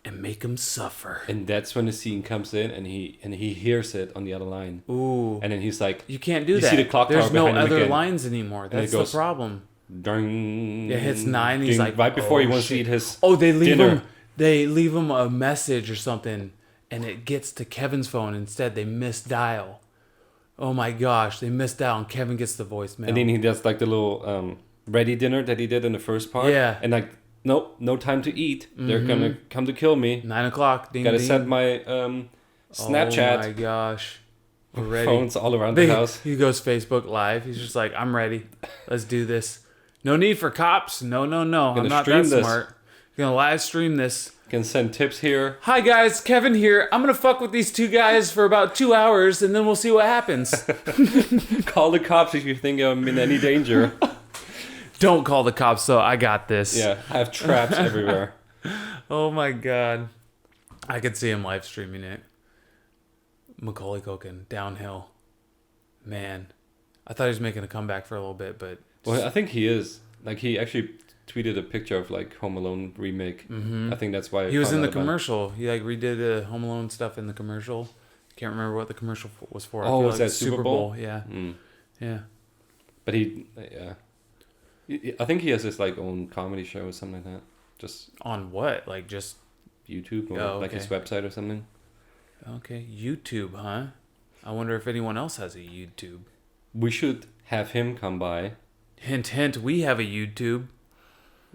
And make him suffer. And that's when the scene comes in, and he hears it on the other line. Ooh. And then he's like, You can't do you that. see the clock There's tower no behind him other again. lines anymore. That's it goes, the problem. Ding. Yeah, it hits 9. He's ding, like, right before he oh, wants to shit. eat his Oh, they leave dinner. him. They leave him a message or something, and it gets to Kevin's phone instead. They misdial. Oh my gosh, they misdial, and Kevin gets the voicemail. And then he does like the little ready dinner that he did in the first part. Yeah. And like, nope, no time to eat. They're gonna come to kill me. 9 o'clock. Ding, Gotta ding. set my Snapchat. Oh my gosh, we're ready. Phones all around the house. He goes Facebook Live. He's just like, I'm ready. Let's do this. No need for cops. No. I'm not stream that this. smart. Gonna live stream this. Can send tips here. Hi guys, Kevin here. I'm gonna fuck with these two guys for about 2 hours, and then we'll see what happens. Call the cops if you think I'm in any danger. Don't call the cops, though. I got this. Yeah, I have traps everywhere. Oh my god, I could see him live streaming it. Macaulay Culkin, Downhill. Man, I thought he was making a comeback for a little bit, but Well, I think he is. Like, he actually tweeted a picture of like Home Alone remake. I think that's why he was in the found out about it. commercial. He like redid the Home Alone stuff in the commercial. Can't remember what the commercial was for. I Oh, feel was like that Super Bowl? Yeah, Mm. yeah. But yeah. I think he has his like own comedy show or something like that. Just On what? Like just YouTube or Oh, like his okay. website or something. okay, YouTube, huh? I wonder if anyone else has a YouTube. We should have him come by. Hint, hint. We have a YouTube.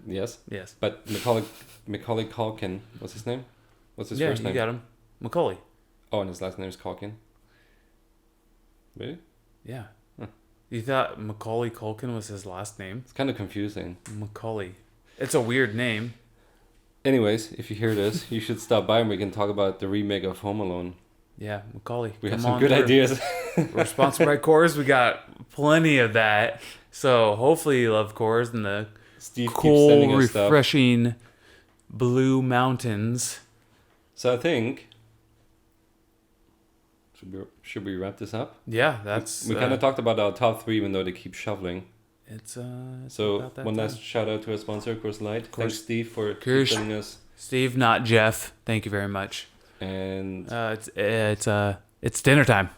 Yes. Yes. But Macaulay Culkin, what's his name? What's his Yeah, first you name? got him. Macaulay. Oh, and his last name is Culkin. Really? Yeah. Huh. You thought Macaulay Culkin was his last name? It's kind of confusing. Macaulay. It's a weird name. Anyways, if you hear this, you should stop by and we can talk about the remake of Home Alone. Yeah, Macaulay. We come have some on good through. ideas. We're sponsored by Coors. We got plenty of that. So hopefully you love Coors and the Steve keeps cool, sending us stuff. refreshing blue mountains. So I think should we wrap this up? Yeah, that's We kind of talked about our top 3, even though they keep shoveling. It's So about that one time. last shout out to our sponsor, Coors Light. Thanks, Steve, for Coors. sending us. Steve, not Jeff. Thank you very much. And It's dinner time.